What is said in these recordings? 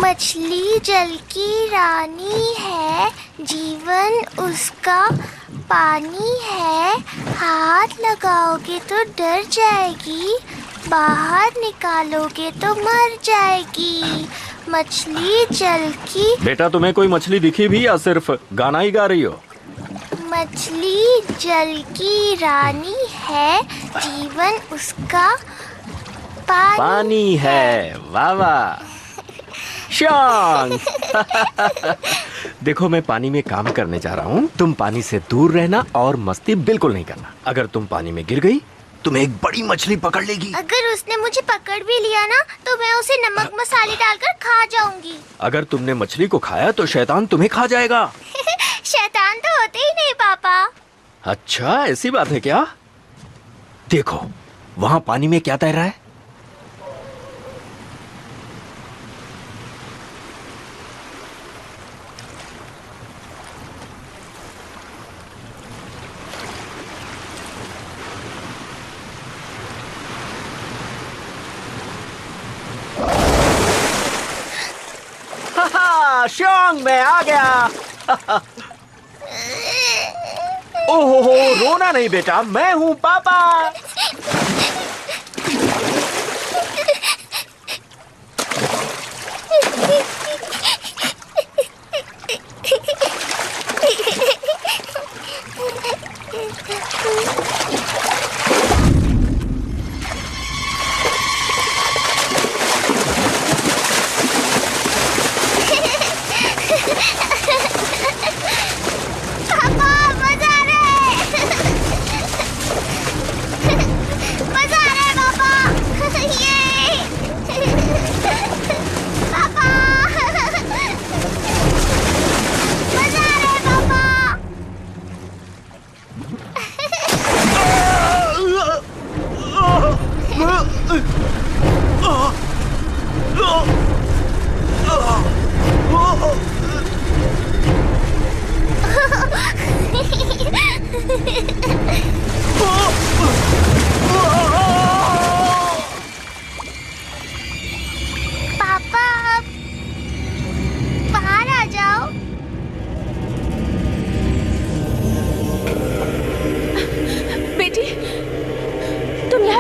मछली जल की रानी है, जीवन उसका पानी है। हाथ लगाओगे तो डर जाएगी, बाहर निकालोगे तो मर जाएगी। मछली जल की। बेटा, तुम्हें कोई मछली दिखी भी या सिर्फ गाना ही गा रही हो? मछली जल की रानी है, जीवन उसका पानी है। वाह वाह शांग। देखो, मैं पानी में काम करने जा रहा हूँ। तुम पानी से दूर रहना और मस्ती बिल्कुल नहीं करना। अगर तुम पानी में गिर गई तुम्हें एक बड़ी मछली पकड़ लेगी। अगर उसने मुझे पकड़ भी लिया ना तो मैं उसे नमक मसाले डालकर खा जाऊंगी। अगर तुमने मछली को खाया तो शैतान तुम्हें खा जाएगा। शैतान तो होते ही नहीं पापा। अच्छा, ऐसी बात है क्या? देखो, वहाँ पानी में क्या तैर रहा है? शांग, मैं आ गया। ओहो, रोना नहीं बेटा, मैं हूँ पापा।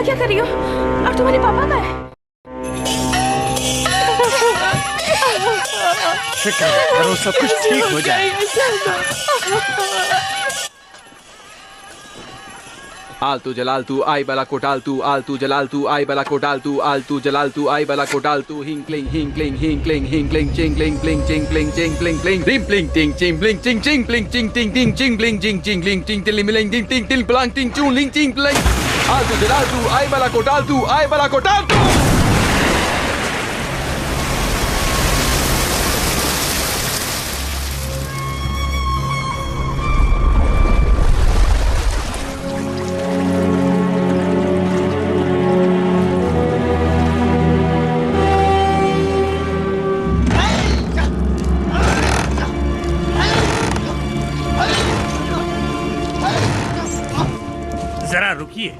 क्या कर रही हो? और तुम्हारे पापा कहाँ हैं? फिक्र मत करो, सब कुछ ठीक हो जाएगा। आलतू जलालतू आई बला कोटालतू, आलतू जलालतू आई बला कोटालतू, आलतू जलालतू आई बला कोटालतू, हिंक्लिंग हिंक्लिंग हिंक्लिंग हिंक्लिंग चिंगलिंग प्लिंग चिंगलिंग चिंगलिंग प्लिंग रिम प्लिंग टिंग चिंगलिंग चिंग चिंगलिंग चिंग टिंग टिंग चिंगलिंग चिंग चिंगलिंग चिंग टिलिमिलिंग टिंग टिंग टिल प्लांग टिंग चूलिंग चिंग प्लिंग। आलतू जलालतू आई बला कोटालतू, आई बला कोटालतू। रुकिए,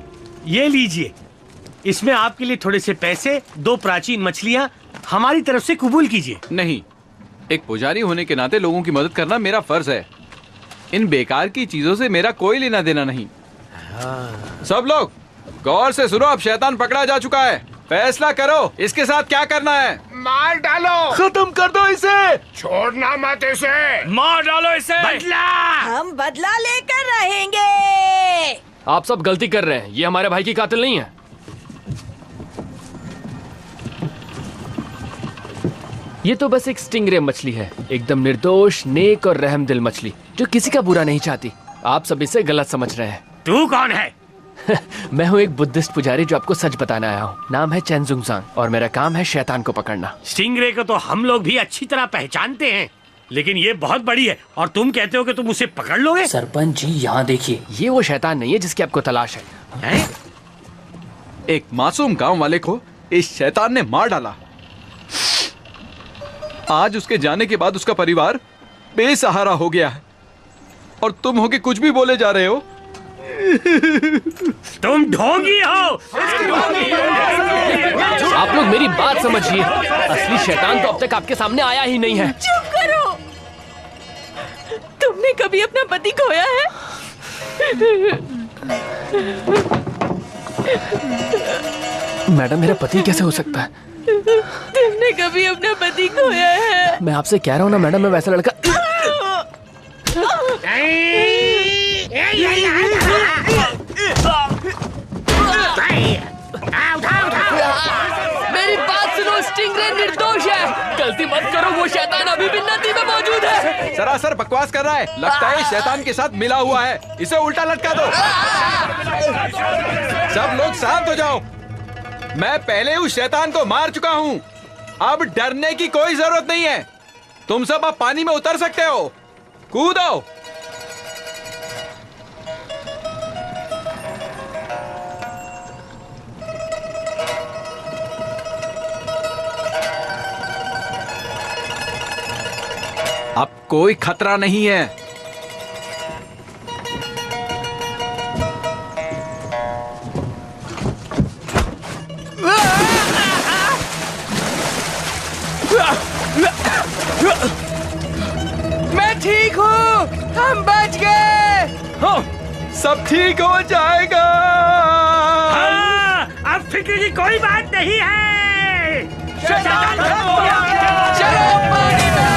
ये लीजिए, इसमें आपके लिए थोड़े से पैसे, 2 प्राचीन मछलियां हमारी तरफ से कबूल कीजिए। नहीं, एक पुजारी होने के नाते लोगों की मदद करना मेरा फर्ज है। इन बेकार की चीजों से मेरा कोई लेना देना नहीं। सब लोग गौर से सुनो, अब शैतान पकड़ा जा चुका है। फैसला करो, इसके साथ क्या करना है। मार डालो, खत्म कर दो इसे, छोड़ना मत इसे, मार डालो इसे। बदला, हम बदला लेकर रहेंगे। आप सब गलती कर रहे हैं, ये हमारे भाई की कातिल नहीं है। ये तो बस एक स्टिंगरे मछली है, एकदम निर्दोष, नेक और रहमदिल मछली जो किसी का बुरा नहीं चाहती। आप सब इसे गलत समझ रहे हैं। तू कौन है? मैं हूँ एक बुद्धिस्ट पुजारी जो आपको सच बताने आया हूँ। नाम है चेन जुंगजांग और मेरा काम है शैतान को पकड़ना। स्टिंगरे को तो हम लोग भी अच्छी तरह पहचानते हैं, लेकिन ये बहुत बड़ी है और तुम कहते हो कि तुम उसे पकड़ लोगे? सरपंच जी, यहाँ देखिए, ये वो शैतान नहीं है जिसकी आपको तलाश है। एक मासूम गांव वाले को इस शैतान ने मार डाला। आज उसके जाने के बाद उसका परिवार बेसहारा हो गया है और तुम हो के कुछ भी बोले जा रहे हो। तुम ढोंगी हो। आप लोग मेरी बात समझिए, असली शैतान तो अब तक आपके सामने आया ही नहीं है। चुप करो। तुमने कभी अपना पति खोया है? मैडम, मेरा पति कैसे हो सकता है? तुमने कभी अपना पति खोया है? मैं आपसे कह रहा हूँ ना मैडम, मैं वैसा लड़का। मेरी बात सुनो, स्टिंगरे निर्दोष है। गलती मत करो, वो शैतान अभी भी नदी में मौजूद है। सरासर बकवास कर रहा है, लगता है शैतान के साथ मिला हुआ है। इसे उल्टा लटका दो। सब लोग शांत हो जाओ। मैं पहले उस शैतान को मार चुका हूँ। अब डरने की कोई जरूरत नहीं है। तुम सब अब पानी में उतर सकते हो। कूदो। अब कोई खतरा नहीं है। मैं ठीक हूँ, हम बच गए। हाँ, सब ठीक हो जाएगा। हाँ, अब फिक्र की कोई बात नहीं है। चलो पानी में।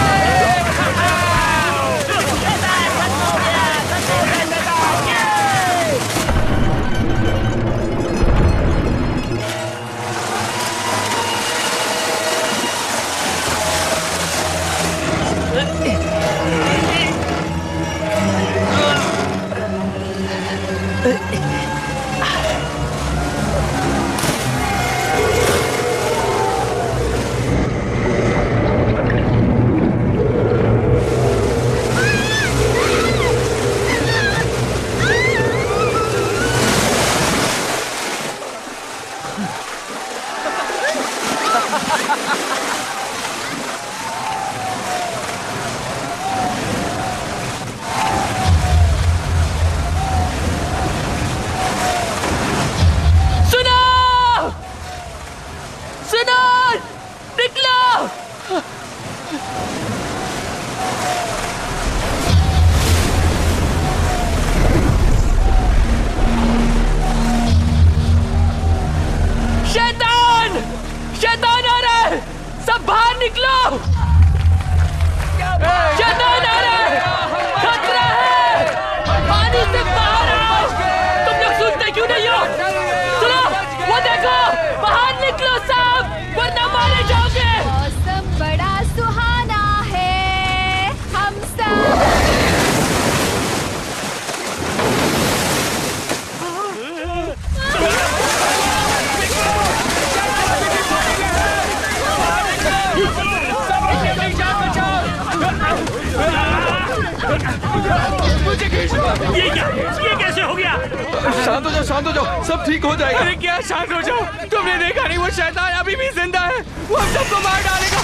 शैतान आ रहा है, सब बाहर निकलो। शैतान आ रहा है, खतरा है, पानी से बाहर आओ। तुम लोग सुनते क्यों नहीं हो? सुनो, वो देखो, बाहर निकलो सब, वरना मारे जाओगे। मौसम बड़ा सुहाना है, हम सब ये कैसे हो गया? शांत हो जाओ, सब ठीक हो जाएगा। अरे क्या शांत हो जाओ, तुमने देखा नहीं वो शैतान अभी भी जिंदा है, वो हम सबको मार डालेगा।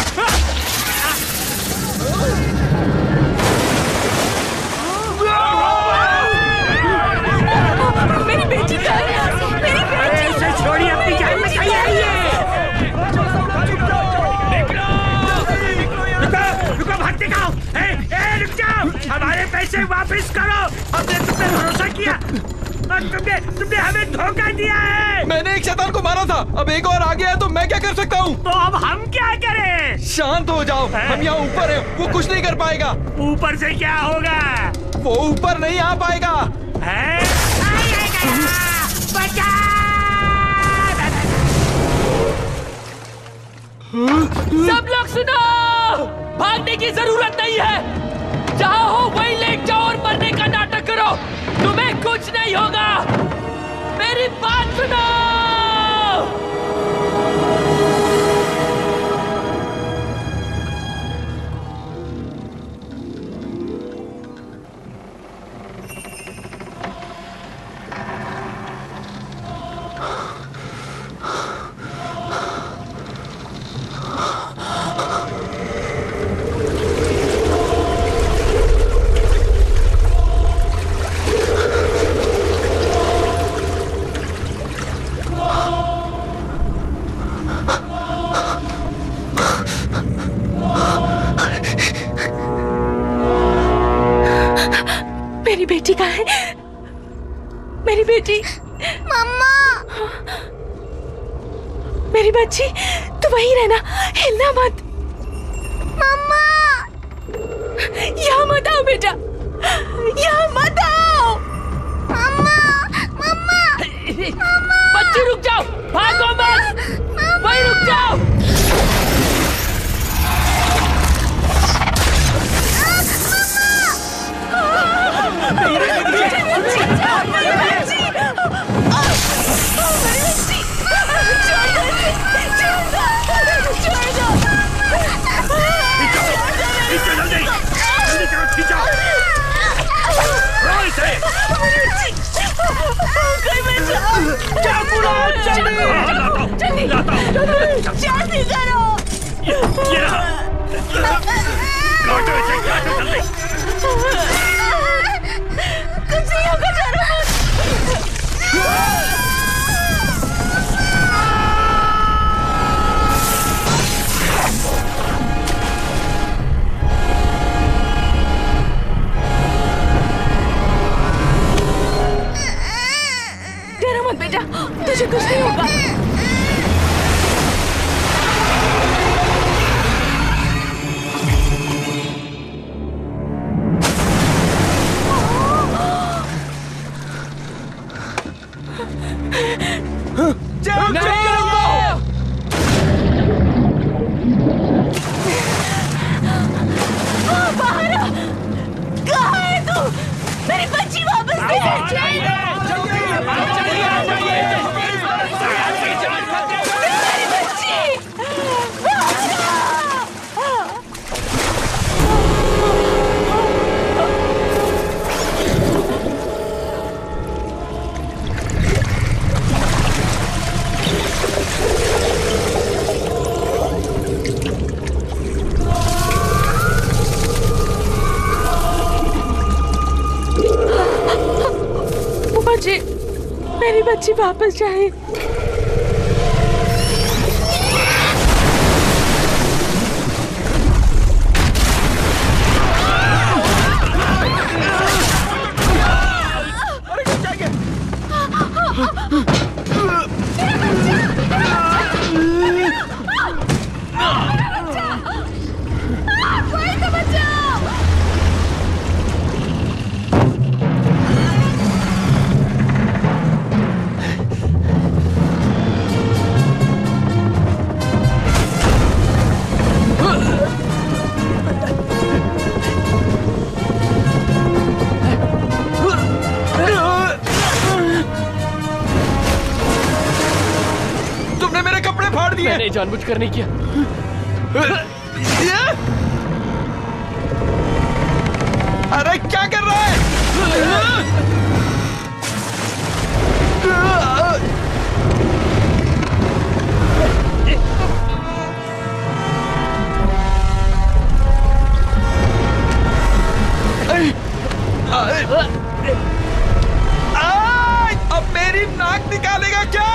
मेरी बेटी कहाँ है? मेरी बेटी। इसे छोड़िए, अपनी जान बचाइए। रुको, भागते कहाँ हो? रुक जाओ, हमारे पैसे वापस करो। हमने तुम पे भरोसा किया और तुमने हमें धोखा दिया है। मैंने एक शैतान को मारा था, अब एक और आ गया है तो मैं क्या कर सकता हूँ? तो अब हम क्या करें? शांत हो जाओ, हम यहाँ ऊपर हैं, वो कुछ नहीं कर पाएगा। ऊपर से क्या होगा? वो ऊपर नहीं आ पाएगा। सब लोग सुनो, भागने की जरूरत नहीं है। जहाँ हो वहीं लेट जाओ और मरने का नाटक करो, तुम्हें कुछ नहीं होगा। मेरी बात सुनो। बेटी कहाँ है? मेरी बेटी। मम्मा। मेरी बच्ची, तू वहीं रहना, हिलना मत। मम्मा। यहाँ मत आओ बेटा, यहाँ मत आओ। मम्मा। मम्मा। बच्ची रुक जाओ, भागो मत, वहीं रुक जाओ। जल्दी करो। कुछ नहीं होगा, डरो मत। डरो मत बेटा, तुझे कुछ नहीं होगा। मेरी बच्ची वापस ले मुझे मेरी बच्ची वापस जाए। मैंने जानबूझकर नहीं किया। अरे क्या कर रहा है? अब मेरी नाक निकालेगा क्या?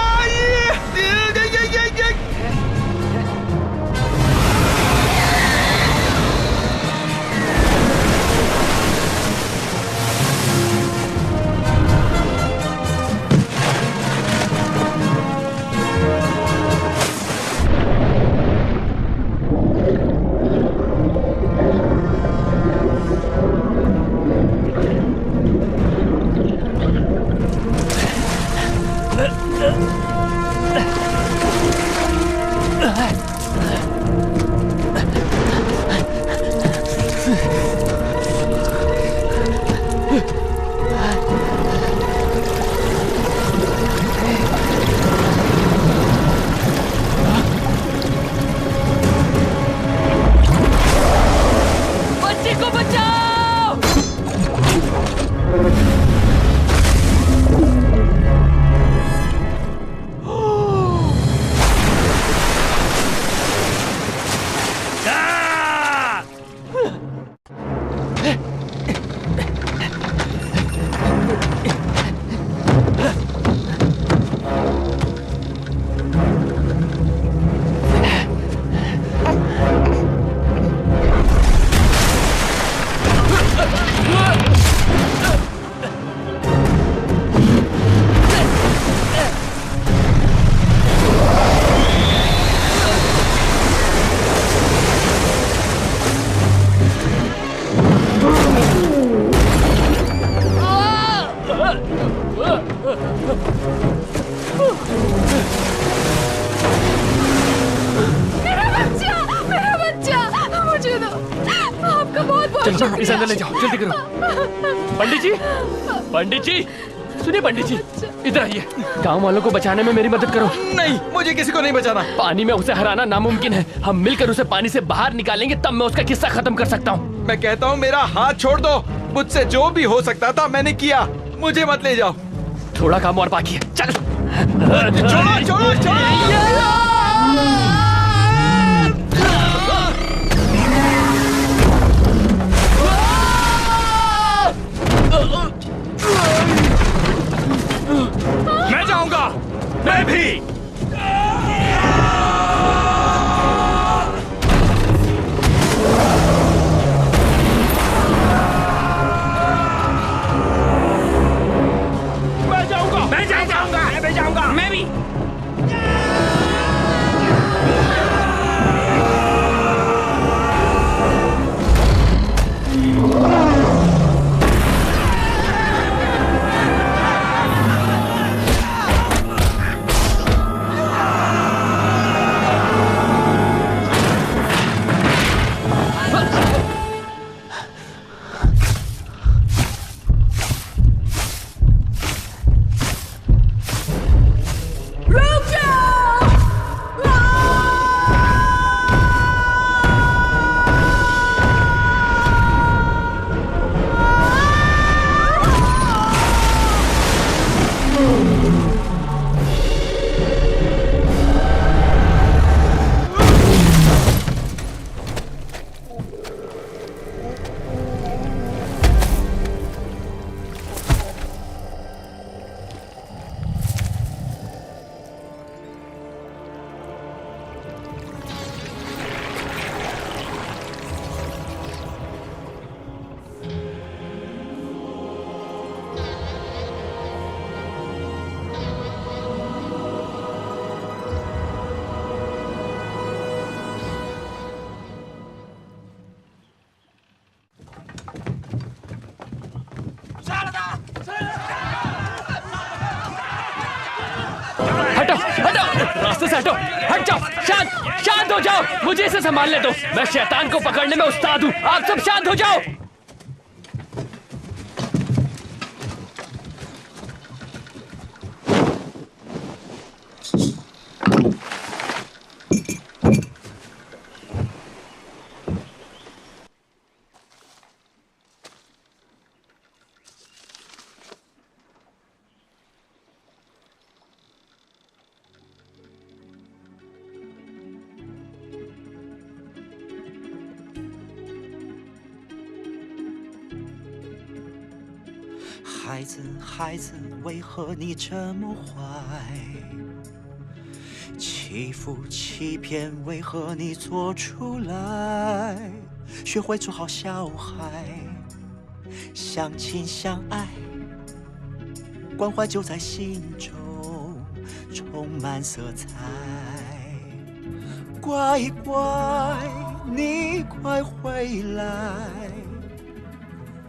चलो इसे अंदर ले जाओ, जल्दी करो। पंडित जी सुनिए पंडित जी, इधर आइए। गांव वालों को बचाने में मेरी मदद करो। नहीं, मुझे किसी को नहीं बचाना। पानी में उसे हराना नामुमकिन है। हम मिलकर उसे पानी से बाहर निकालेंगे, तब मैं उसका किस्सा खत्म कर सकता हूँ। मैं कहता हूँ मेरा हाथ छोड़ दो। मुझसे जो भी हो सकता था मैंने किया, मुझे मत ले जाओ। थोड़ा काम और बाकी है, चल। छोड़ो छोड़ो छोड़ो। मैं जाऊंगा। मैं भी। मैं जाऊंगा। मैं भी। रास्ते से हटो, हट जाओ, शांत हो जाओ। मुझे इसे संभालने दो। मैं शैतान को पकड़ने में उस्ताद हूँ। आप सब शांत हो जाओ।孩子，孩子，为何你这么坏？欺负欺骗，为何你做出来？学会做好小孩，相亲相爱，关怀就在心中，充满色彩。乖乖，你快回来，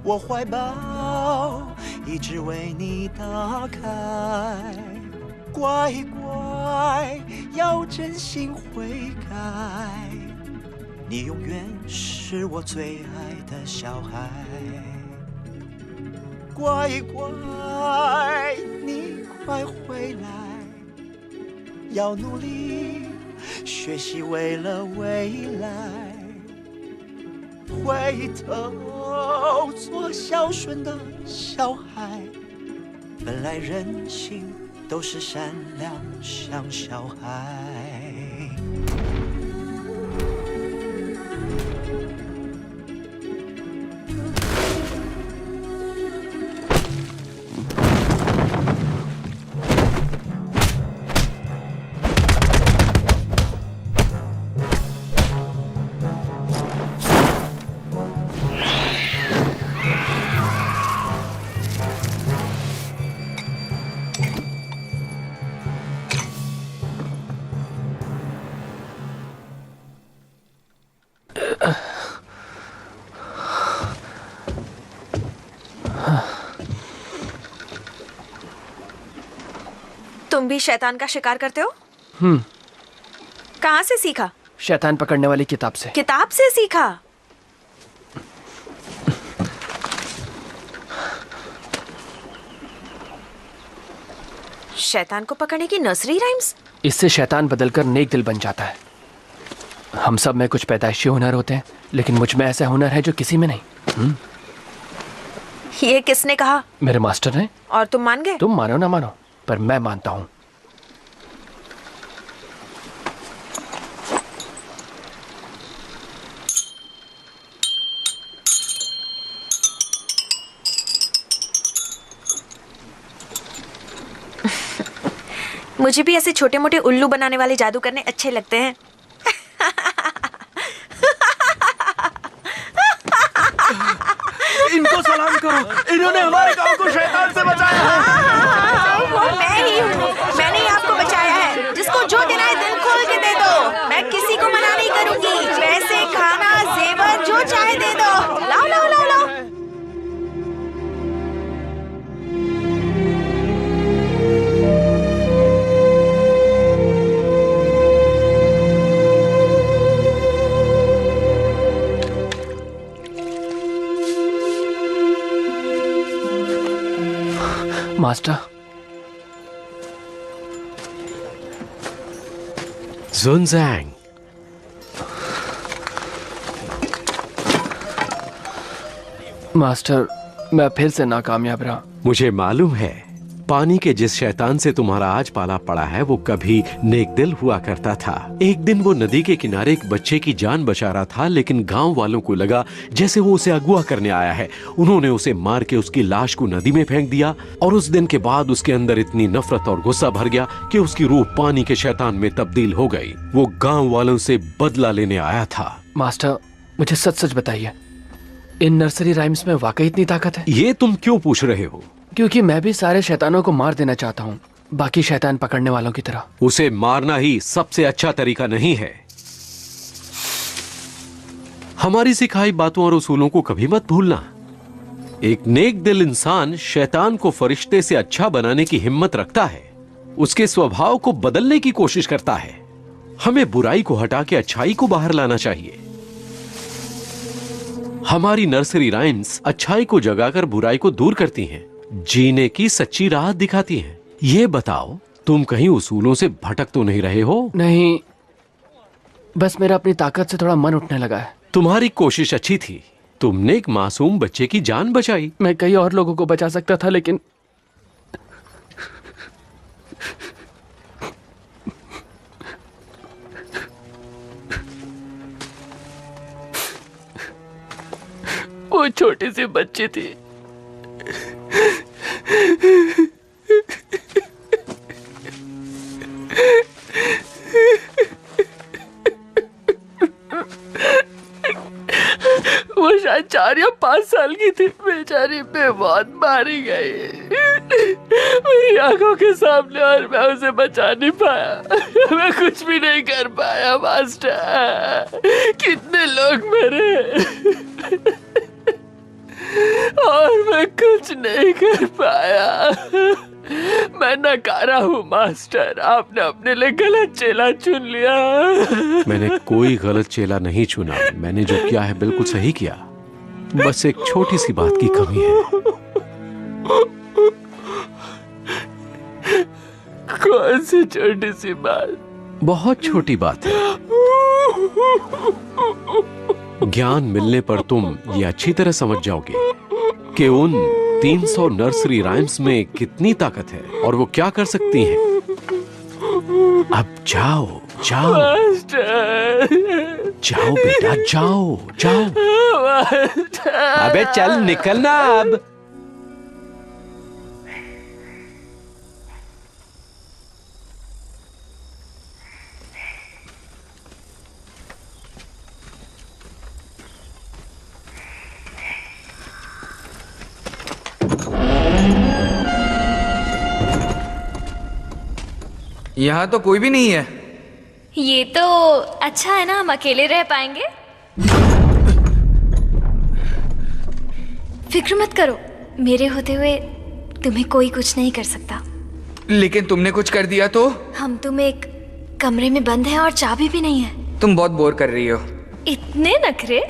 我怀抱一直为你打开，乖乖，要真心悔改，你永远是我最爱的小孩。乖乖，你快回来，要努力学习，为了未来，回头做孝顺的小孩，本来人性都是善良，像小孩。तुम भी शैतान का शिकार करते हो? कहाँ से सीखा? शैतान पकड़ने वाली किताब से। किताब से सीखा? शैतान को पकड़ने की नर्सरी राइम्स? इससे शैतान बदलकर नेक दिल बन जाता है। हम सब में कुछ पैदाइशी हुनर होते हैं, लेकिन मुझ में ऐसा हुनर है जो किसी में नहीं। ये किसने कहा? मेरे मास्टर ने। और तुम मान गए? तुम मानो ना मानो, पर मैं मानता हूँ। मुझे भी ऐसे छोटे मोटे उल्लू बनाने वाले जादू करने अच्छे लगते हैं। इनको सलाम करो, इन्होंने हमारे गांव को शैतान से बचाया है। वो मैं ही हूँ, मैंने ही आपको बचाया है। जिसको जो देना है दिल खोल के दे दो, मैं किसी को मना नहीं करूंगी। पैसे, खाना, जेवर जो चाहे दे दो। लाओ लाओ लाओ लाओ। मास्टर, जुनजैंग, मास्टर मैं फिर से नाकामयाब रहा। मुझे मालूम है पानी के जिस शैतान से तुम्हारा आज पाला पड़ा है वो कभी नेक दिल हुआ करता था। एक दिन वो नदी के किनारे एक बच्चे की जान बचा रहा था, लेकिन गांव वालों को लगा जैसे वो उसे अगवा करने आया है। उन्होंने उसे मार के उसकी लाश को नदी में फेंक दिया और उस दिन के बाद उसके अंदर इतनी नफरत और गुस्सा भर गया कि उसकी रूह पानी के शैतान में तब्दील हो गई। वो गाँव वालों से बदला लेने आया था। मास्टर मुझे सच सच बताइए, इन नर्सरी राइम्स में वाकई इतनी ताकत है? ये तुम क्यों पूछ रहे हो? क्योंकि मैं भी सारे शैतानों को मार देना चाहता हूँ, बाकी शैतान पकड़ने वालों की तरह। उसे मारना ही सबसे अच्छा तरीका नहीं है। हमारी सिखाई बातों और उसूलों को कभी मत भूलना। एक नेक दिल इंसान शैतान को फरिश्ते से अच्छा बनाने की हिम्मत रखता है, उसके स्वभाव को बदलने की कोशिश करता है। हमें बुराई को हटा के अच्छाई को बाहर लाना चाहिए। हमारी नर्सरी राइम्स अच्छाई को जगाकर बुराई को दूर करती हैं, जीने की सच्ची राह दिखाती हैं। ये बताओ, तुम कहीं उसूलों से भटक तो नहीं रहे हो? नहीं, बस मेरा अपनी ताकत से थोड़ा मन उठने लगा है। तुम्हारी कोशिश अच्छी थी, तुमने एक मासूम बच्चे की जान बचाई। मैं कई और लोगों को बचा सकता था, लेकिन वो छोटी सी बच्ची थी। वो शायद 4 या 5 साल की थी। बेचारी पे बहुत मारी गई मेरी आंखों के सामने, और मैं उसे बचा नहीं पाया। मैं कुछ भी नहीं कर पाया मास्टर। कितने लोग मरे और मैं कुछ नहीं कर पाया। मैं नकारा हूँ मास्टर, आपने अपने लिए गलत चेला चुन लिया। मैंने कोई गलत चेला नहीं चुना। मैंने जो किया है बिल्कुल सही किया। बस एक छोटी सी बात की कमी है। कौन सी छोटी सी बात? बहुत छोटी बात है। ज्ञान मिलने पर तुम ये अच्छी तरह समझ जाओगे कि उन 300 नर्सरी राइम्स में कितनी ताकत है और वो क्या कर सकती हैं। अब जाओ जाओ जाओ बेटा, जाओ जाओ। अबे चल निकलना अब। यहाँ तो कोई भी नहीं है। ये तो अच्छा है ना, हम अकेले रह पाएंगे। फिक्र मत करो, मेरे होते हुए तुम्हें कोई कुछ नहीं कर सकता। लेकिन तुमने कुछ कर दिया तो? हम तुम एक कमरे में बंद हैं और चाबी भी नहीं है। तुम बहुत बोर कर रही हो। इतने नखरे?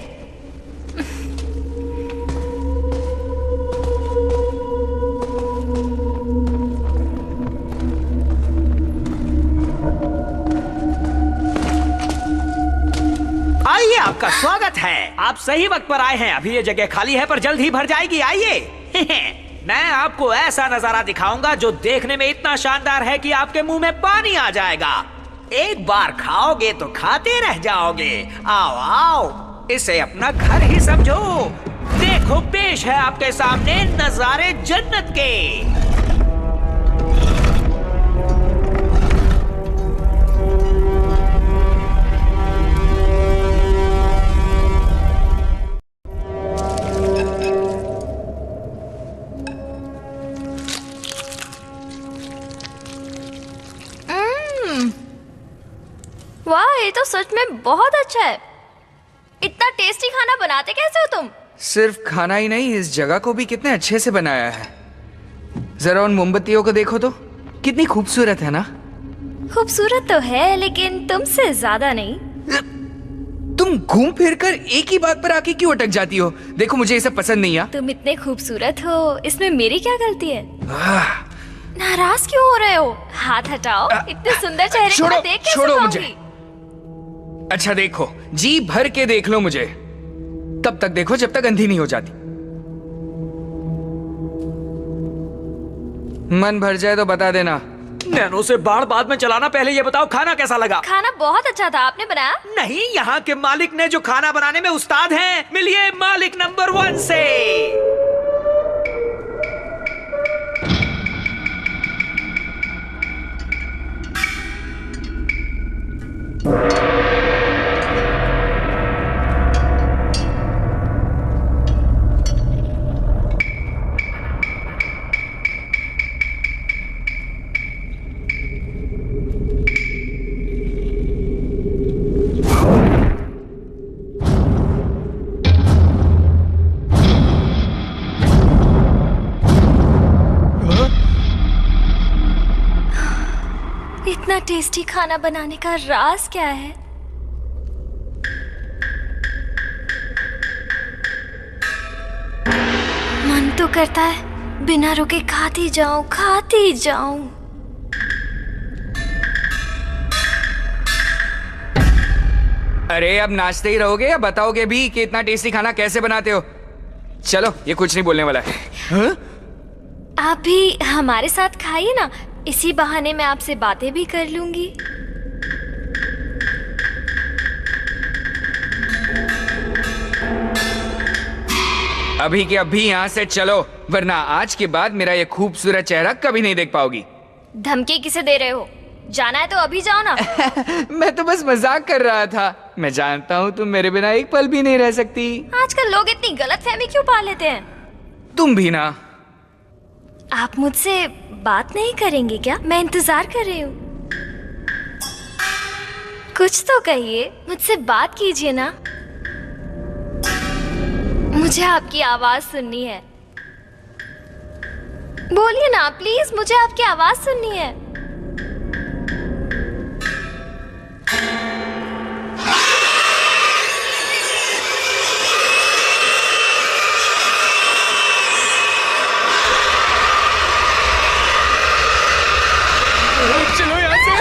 आपका स्वागत है। आप सही वक्त पर आए हैं। अभी ये जगह खाली है पर जल्द ही भर जाएगी। आइए। मैं आपको ऐसा नजारा दिखाऊंगा जो देखने में इतना शानदार है कि आपके मुंह में पानी आ जाएगा। एक बार खाओगे तो खाते रह जाओगे। आओ आओ, इसे अपना घर ही समझो। देखो, पेश है आपके सामने नजारे जन्नत के। वाह, ये तो सच में बहुत अच्छा है। इतना टेस्टी खाना बनाते कैसे हो तुम? सिर्फ खाना ही नहीं, इस जगह को भी कितने अच्छे से बनाया है। जरा उन मोमबत्तियों को देखो तो, कितनी खूबसूरत है ना। खूबसूरत तो है, लेकिन तुमसे ज्यादा नहीं। तुम घूम फिर कर एक ही बात पर आके क्यों अटक जाती हो? देखो, मुझे ये सब पसंद नहीं है। तुम इतने खूबसूरत हो, इसमें मेरी क्या गलती है? नाराज क्यों हो रहे हो? हाथ हटाओ। इतने सुंदर चेहरे को देख कैसे छोड़ो खाऊंगी? मुझे। अच्छा देखो, जी भर के देख लो मुझे। तब तक देखो जब तक अंधी नहीं हो जाती। मन भर जाए तो बता देना। नैनो से बाढ़ बाद में चलाना। पहले ये बताओ, खाना कैसा लगा? खाना बहुत अच्छा था। आपने बनाया? नहीं, यहाँ के मालिक ने, जो खाना बनाने में उस्ताद हैं। मिलिए मालिक नंबर 1 से। इतना टेस्टी खाना बनाने का राज क्या है? मन तो करता है बिना रुके खाती जाऊं, खाती जाऊं। अरे अब नाचते ही रहोगे या बताओगे भी कि इतना टेस्टी खाना कैसे बनाते हो? चलो, ये कुछ नहीं बोलने वाला है। आप भी हमारे साथ खाइए ना, इसी बहाने मैं आपसे बातें भी कर लूंगी। अभी के अभी यहाँ से चलो, वरना आज के बाद मेरा ये खूबसूरत चेहरा कभी नहीं देख पाओगी। धमकी किसे दे रहे हो? जाना है तो अभी जाओ ना। मैं तो बस मजाक कर रहा था। मैं जानता हूँ तुम मेरे बिना एक पल भी नहीं रह सकती। आजकल लोग इतनी गलतफहमी क्यों पा लेते हैं? तुम भी ना। आप मुझसे बात नहीं करेंगे क्या? मैं इंतजार कर रही हूँ। कुछ तो कहिए, मुझसे बात कीजिए ना। मुझे आपकी आवाज सुननी है। बोलिए ना प्लीज, मुझे आपकी आवाज सुननी है। चलो यहाँ से।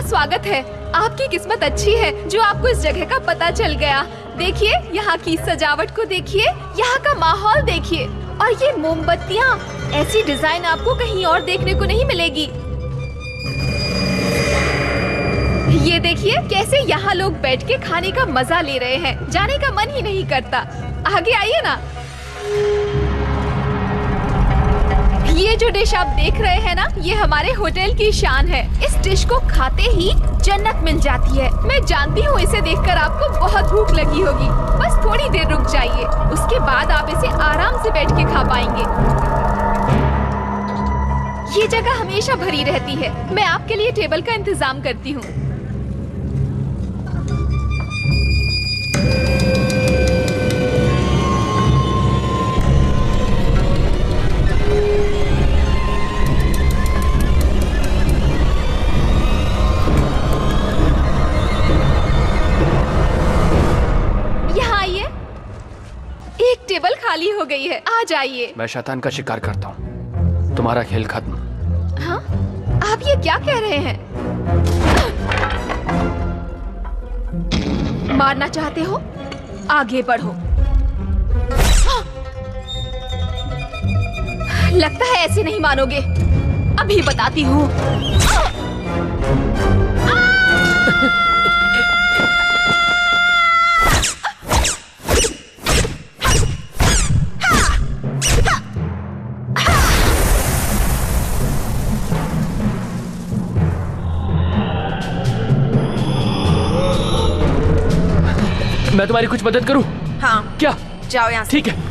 स्वागत है। आपकी किस्मत अच्छी है जो आपको इस जगह का पता चल गया। देखिए, यहाँ की सजावट को देखिए, यहाँ का माहौल देखिए, और ये मोमबत्तियाँ, ऐसी डिजाइन आपको कहीं और देखने को नहीं मिलेगी। ये देखिए कैसे यहाँ लोग बैठ के खाने का मजा ले रहे हैं। जाने का मन ही नहीं करता। आगे आइए ना। ये जो डिश आप देख रहे हैं ना, ये हमारे होटल की शान है। इस डिश को खाते ही जन्नत मिल जाती है। मैं जानती हूँ इसे देखकर आपको बहुत भूख लगी होगी। बस थोड़ी देर रुक जाइए, उसके बाद आप इसे आराम से बैठ के खा पाएंगे। ये जगह हमेशा भरी रहती है। मैं आपके लिए टेबल का इंतजाम करती हूँ। टेबल खाली हो गई है, आ जाइए। मैं शैतान का शिकार करता हूँ, तुम्हारा खेल खत्म। हाँ? आप ये क्या कह रहे हैं? मारना चाहते हो? आगे बढ़ो। लगता है ऐसे नहीं मानोगे। अभी बताती हूँ। मैं तुम्हारी कुछ मदद करूं? हाँ। क्या? जाओ यहाँ से। ठीक है।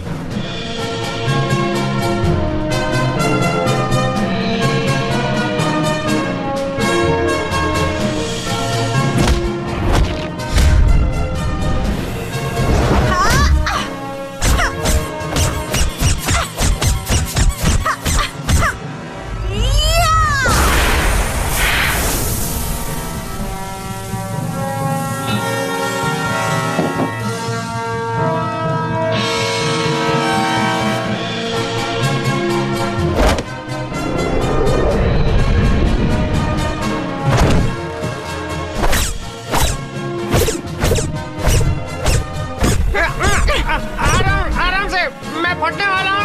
आराम से, मैं फटने वाला हूँ।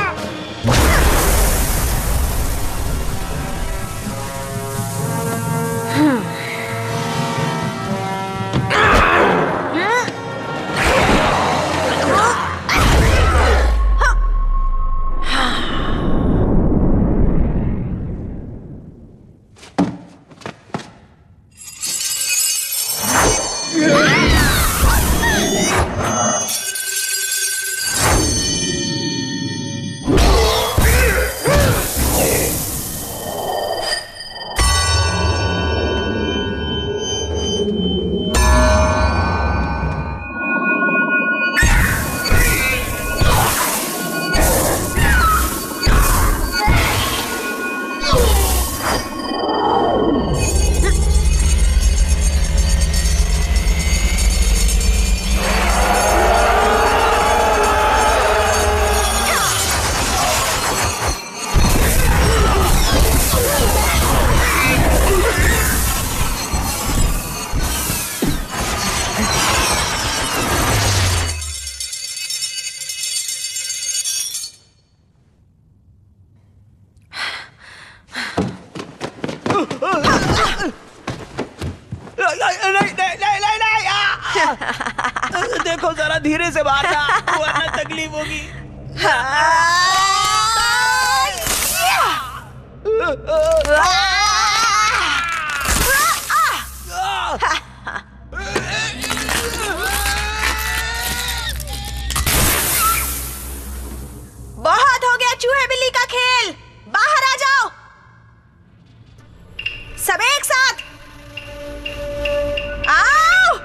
देखो जरा धीरे से मारना, वरना तकलीफ होगी। बहुत हो गया चूहे बिल्ली का खेल, बाहर आ जाओ सब एक साथ। आओ।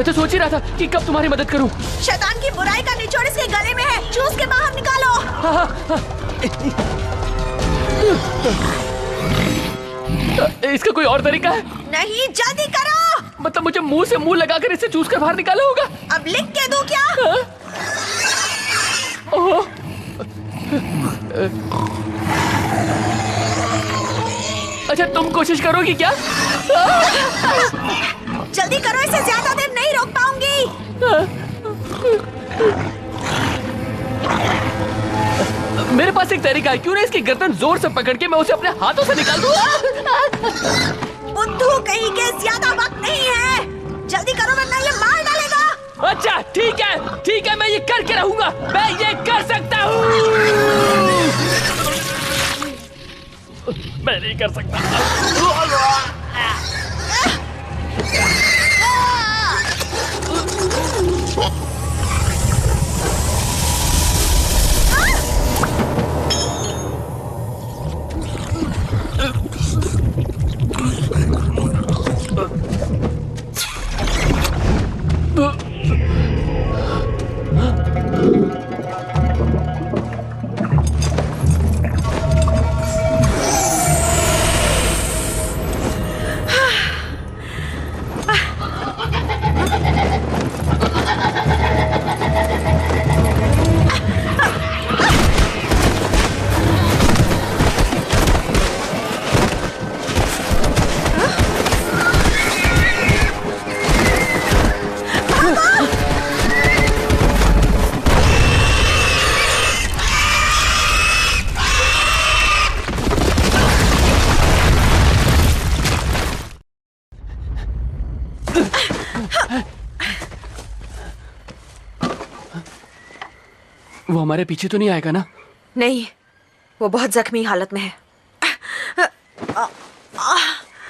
मैं तो सोच ही रहा था कि कब तुम्हारी मदद करूं। शैतान की बुराई का निचोड़ इसके गले में है, चूस के बाहर निकालो। इसका कोई और तरीका है? नहीं, जल्दी करो। मतलब मुझे मुंह से मुंह लगाकर इसे चूस कर बाहर निकाला होगा? अब लिख के दूं क्या? ओह, अच्छा तुम कोशिश करोगी क्या? जल्दी करो, इसे ज्यादा देर नहीं रोक पाऊंगी। मेरे पास एक तरीका है, क्यों ना इसकी गर्दन जोर से पकड़ के मैं उसे अपने हाथों से निकाल दूं? बुद्धू कहीं के, ज्यादा वक्त नहीं है, जल्दी करो वरना ये मार डालेगा। अच्छा ठीक है, मैं ये करके रहूंगा, मैं ये कर सकता हूँ। मैं नहीं कर सकता। वो हमारे पीछे तो नहीं आएगा ना? नहीं, वो बहुत जख्मी हालत में है।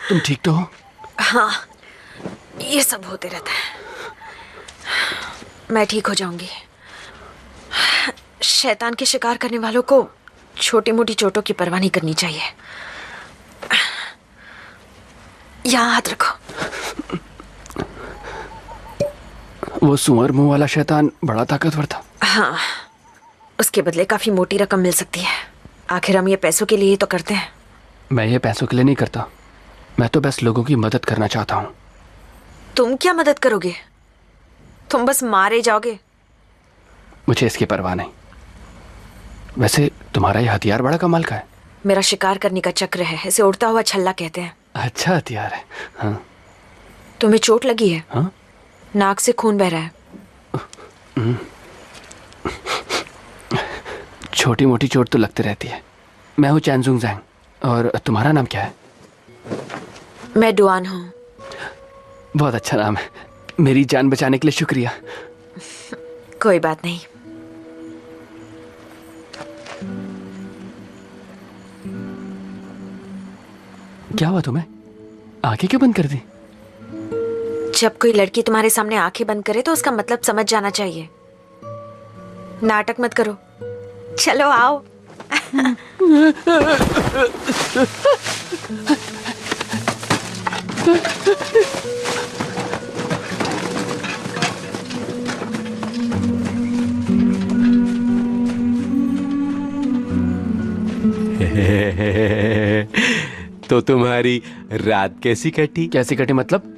तुम ठीक तो हो? हाँ, ये सब होते रहता है, मैं ठीक हो जाऊंगी। शैतान के शिकार करने वालों को छोटी मोटी चोटों की परवाह नहीं करनी चाहिए। यहाँ हाथ रखो। वो सुअर मुंह वाला शैतान बड़ा ताकतवर था। हाँ, उसके बदले काफी मोटी रकम मिल सकती है। आखिर हम ये पैसों के लिए तो करते हैं। मैं ये पैसों के लिए नहीं करता, मैं तो बस लोगों की मदद करना चाहता हूँ। तुम क्या मदद करोगे? तुम बस मारे जाओगे। मुझे इसकी परवाह नहीं। वैसे तुम्हारा ये हथियार बड़ा कमाल का है। मेरा शिकार करने का चक्र है, इसे उड़ता हुआ छल्ला कहते हैं। अच्छा हथियार है। हाँ। तुम्हें चोट लगी है? हाँ? नाक से खून बह रहा है। छोटी मोटी चोट तो लगती रहती है। मैं हूँ चैनजुंग जैंग। और तुम्हारा नाम क्या है? मैं डुआन हूँ। बहुत अच्छा नाम है। मेरी जान बचाने के लिए शुक्रिया। कोई बात नहीं। क्या हुआ तुम्हें? आंखें क्यों बंद कर दी? जब कोई लड़की तुम्हारे सामने आंखें बंद करे तो उसका मतलब समझ जाना चाहिए। नाटक मत करो, चलो आओ। तो तुम्हारी रात कैसी कटी? कैसी कटी मतलब?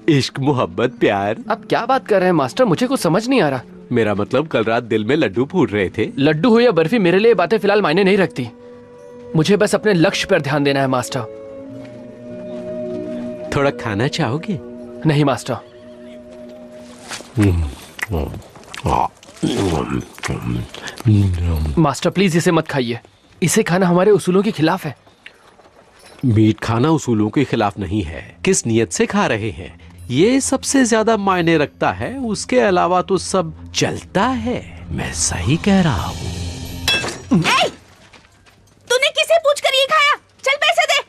इश्क, मोहब्बत, प्यार। अब क्या बात कर रहे हैं मास्टर? मुझे कुछ समझ नहीं आ रहा। मेरा मतलब कल रात दिल में लड्डू फूट रहे थे। लड्डू हो या बर्फी, मेरे लिए बातें फिलहाल मायने नहीं रखती। मुझे बस अपने लक्ष्य पर ध्यान देना है मास्टर। थोड़ा खाना चाहोगे? नहीं मास्टर। मास्टर प्लीज इसे मत खाइए। इसे खाना हमारे उसूलों के खिलाफ है। मीट खाना उसूलों के खिलाफ नहीं है। किस नियत से खा रहे हैं, ये सबसे ज्यादा मायने रखता है। उसके अलावा तो सब चलता है। मैं सही कह रहा हूँ। तूने किसे पूछकर ये खाया? चल पैसे दे।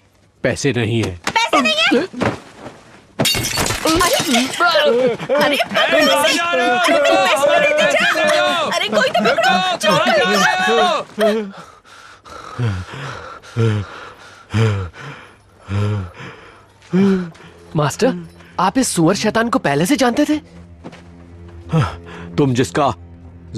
पैसे नहीं है। पैसे नहीं है? अरे पैसे तो देते जा। अरे कोई तो पकड़ो, चोर मास्टर, आप इस सुअर शैतान को पहले से जानते थे? तुम जिसका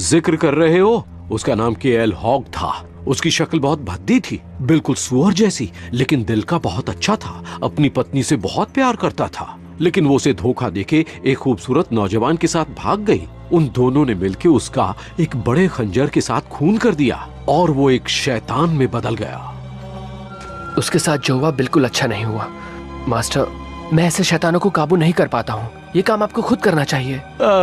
जिक्र कर रहे हो उसका नाम केएल हॉग था। उसकी शक्ल बहुत भद्दी थी, बिल्कुल सुअर जैसी, लेकिन दिल का बहुत अच्छा था। अपनी पत्नी से बहुत प्यार करता था, लेकिन वो उसे धोखा देके एक खूबसूरत नौजवान के साथ भाग गई। उन दोनों ने मिलकर उसका एक बड़े खंजर के साथ खून कर दिया और वो एक शैतान में बदल गया। उसके साथ जो हुआ बिल्कुल अच्छा नहीं हुआ मास्टर। मैं ऐसे शैतानों को काबू नहीं कर पाता हूँ। ये काम आपको खुद करना चाहिए।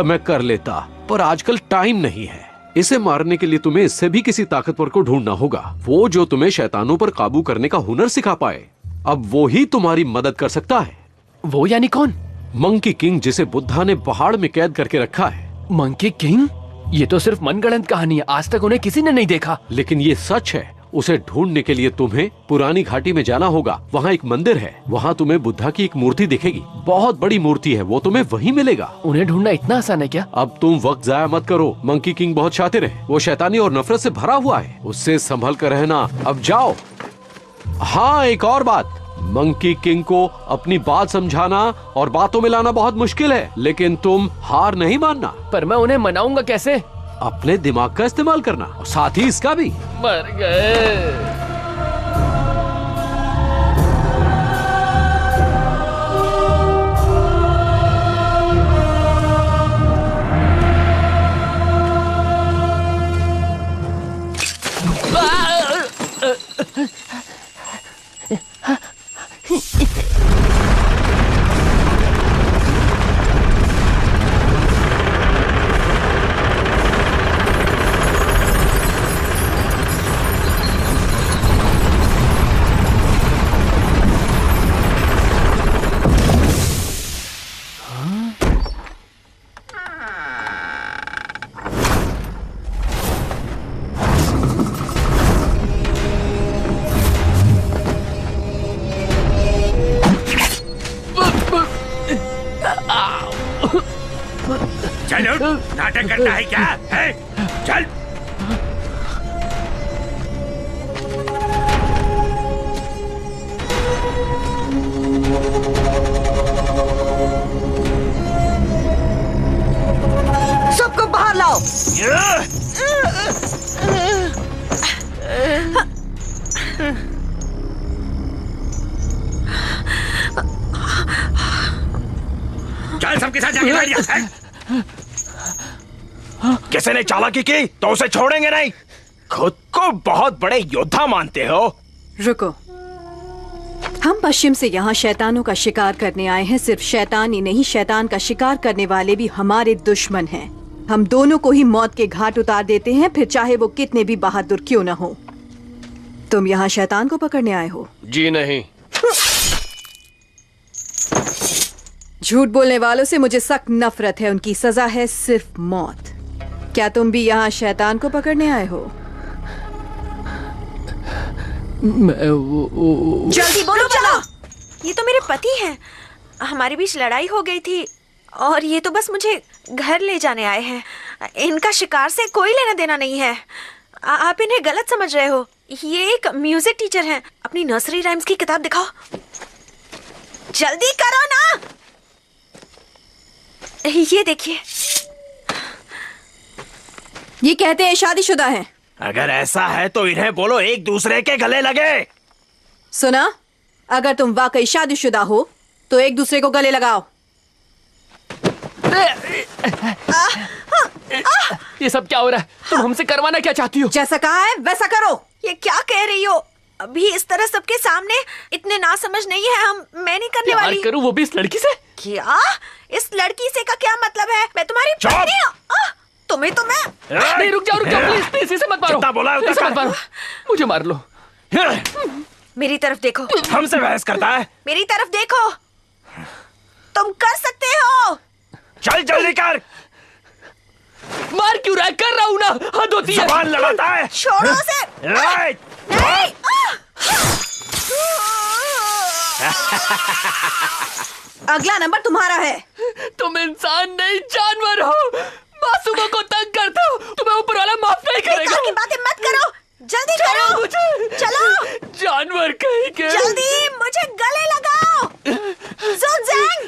मैं कर लेता, पर आजकल टाइम नहीं है। इसे मारने के लिए तुम्हें इससे भी किसी ताकतवर को ढूंढना होगा, वो जो तुम्हें शैतानों पर काबू करने का हुनर सिखा पाए। अब वो ही तुम्हारी मदद कर सकता है। वो यानी कौन? मंकी किंग, जिसे बुद्धा ने पहाड़ में कैद करके रखा है। Monkey king? ये तो सिर्फ मनगढ़ंत कहानी है, आज तक उन्हें किसी ने नहीं देखा। लेकिन ये सच है। उसे ढूंढने के लिए तुम्हें पुरानी घाटी में जाना होगा। वहाँ एक मंदिर है, वहाँ तुम्हें बुद्धा की एक मूर्ति दिखेगी। बहुत बड़ी मूर्ति है, वो तुम्हें वहीं मिलेगा। उन्हें ढूंढना इतना आसान है क्या? अब तुम वक्त जाया मत करो। मंकी किंग बहुत शातिर है, वो शैतानी और नफरत से भरा हुआ है। उससे संभल कर रहना। अब जाओ। हाँ, एक और बात, मंकी किंग को अपनी बात समझाना और बातों में लाना बहुत मुश्किल है, लेकिन तुम हार नहीं मानना। पर मैं उन्हें मनाऊंगा कैसे? अपने दिमाग का इस्तेमाल करना और साथ ही इसका भी। मर गए। चलो, नाटक करता है क्या? है? चल। सबको बाहर लाओ। चल, सबके साथ जाके बैठ जा। किसी ने चालाकी की तो उसे छोड़ेंगे नहीं। खुद को बहुत बड़े योद्धा मानते हो। रुको, हम पश्चिम से यहाँ शैतानों का शिकार करने आए हैं। सिर्फ शैतान ही नहीं, शैतान का शिकार करने वाले भी हमारे दुश्मन हैं। हम दोनों को ही मौत के घाट उतार देते हैं, फिर चाहे वो कितने भी बहादुर क्यों न हो। तुम यहाँ शैतान को पकड़ने आए हो? जी नहीं। झूठ बोलने वालों से मुझे सख्त नफरत है। उनकी सजा है सिर्फ मौत। क्या तुम भी यहाँ शैतान को पकड़ने आए हो? जल्दी बोलो। चलो, ये तो मेरे पति हैं। हमारे बीच लड़ाई हो गई थी और ये तो बस मुझे घर ले जाने आए हैं। इनका शिकार से कोई लेना देना नहीं है। आप इन्हें गलत समझ रहे हो। ये एक म्यूजिक टीचर हैं। अपनी नर्सरी राइम्स की किताब दिखाओ। जल्दी करो ना। ये देखिए, ये कहते हैं शादीशुदा हैं। अगर ऐसा है तो इन्हें बोलो एक दूसरे के गले लगे। सुना, अगर तुम वाकई शादीशुदा हो तो एक दूसरे को गले लगाओ। ये सब क्या हो रहा है? तुम हमसे करवाना क्या चाहती हो? जैसा कहा है वैसा करो। ये क्या कह रही हो? अभी इस तरह सबके सामने इतने नासमझ नहीं है हम। मैं नहीं करने वाली। प्यार करूं वो भी इस लड़की से? क्या? इस लड़की से का क्या मतलब है? मैं तुम्हारी पत्नी हूं। तुम्हें तो मैं नहीं, रुक जाओ प्लीज प्लीज, इसे मत मारो। बोला है इसे मत मारो, मुझे मार लो। मेरी तरफ देखो। हमसे बहस करता है। मेरी तरफ देखो, तुम कर सकते हो। चल जल्दी कर। मार क्यों रहा है? कर रहा हूं ना, हद होती है। जुबान लड़ाता है। छोड़ो उसे। नहीं। अगला नंबर तुम्हारा है। तुम इंसान नहीं जानवर हो। मासूमों को तंग करते हो। तुम्हें ऊपर वाला माफ नहीं करेगा। की बातें मत करो, जल्दी करो। चलो जानवर कहीं के। जल्दी मुझे गले लगाओ। ज़ुनज़ेंग।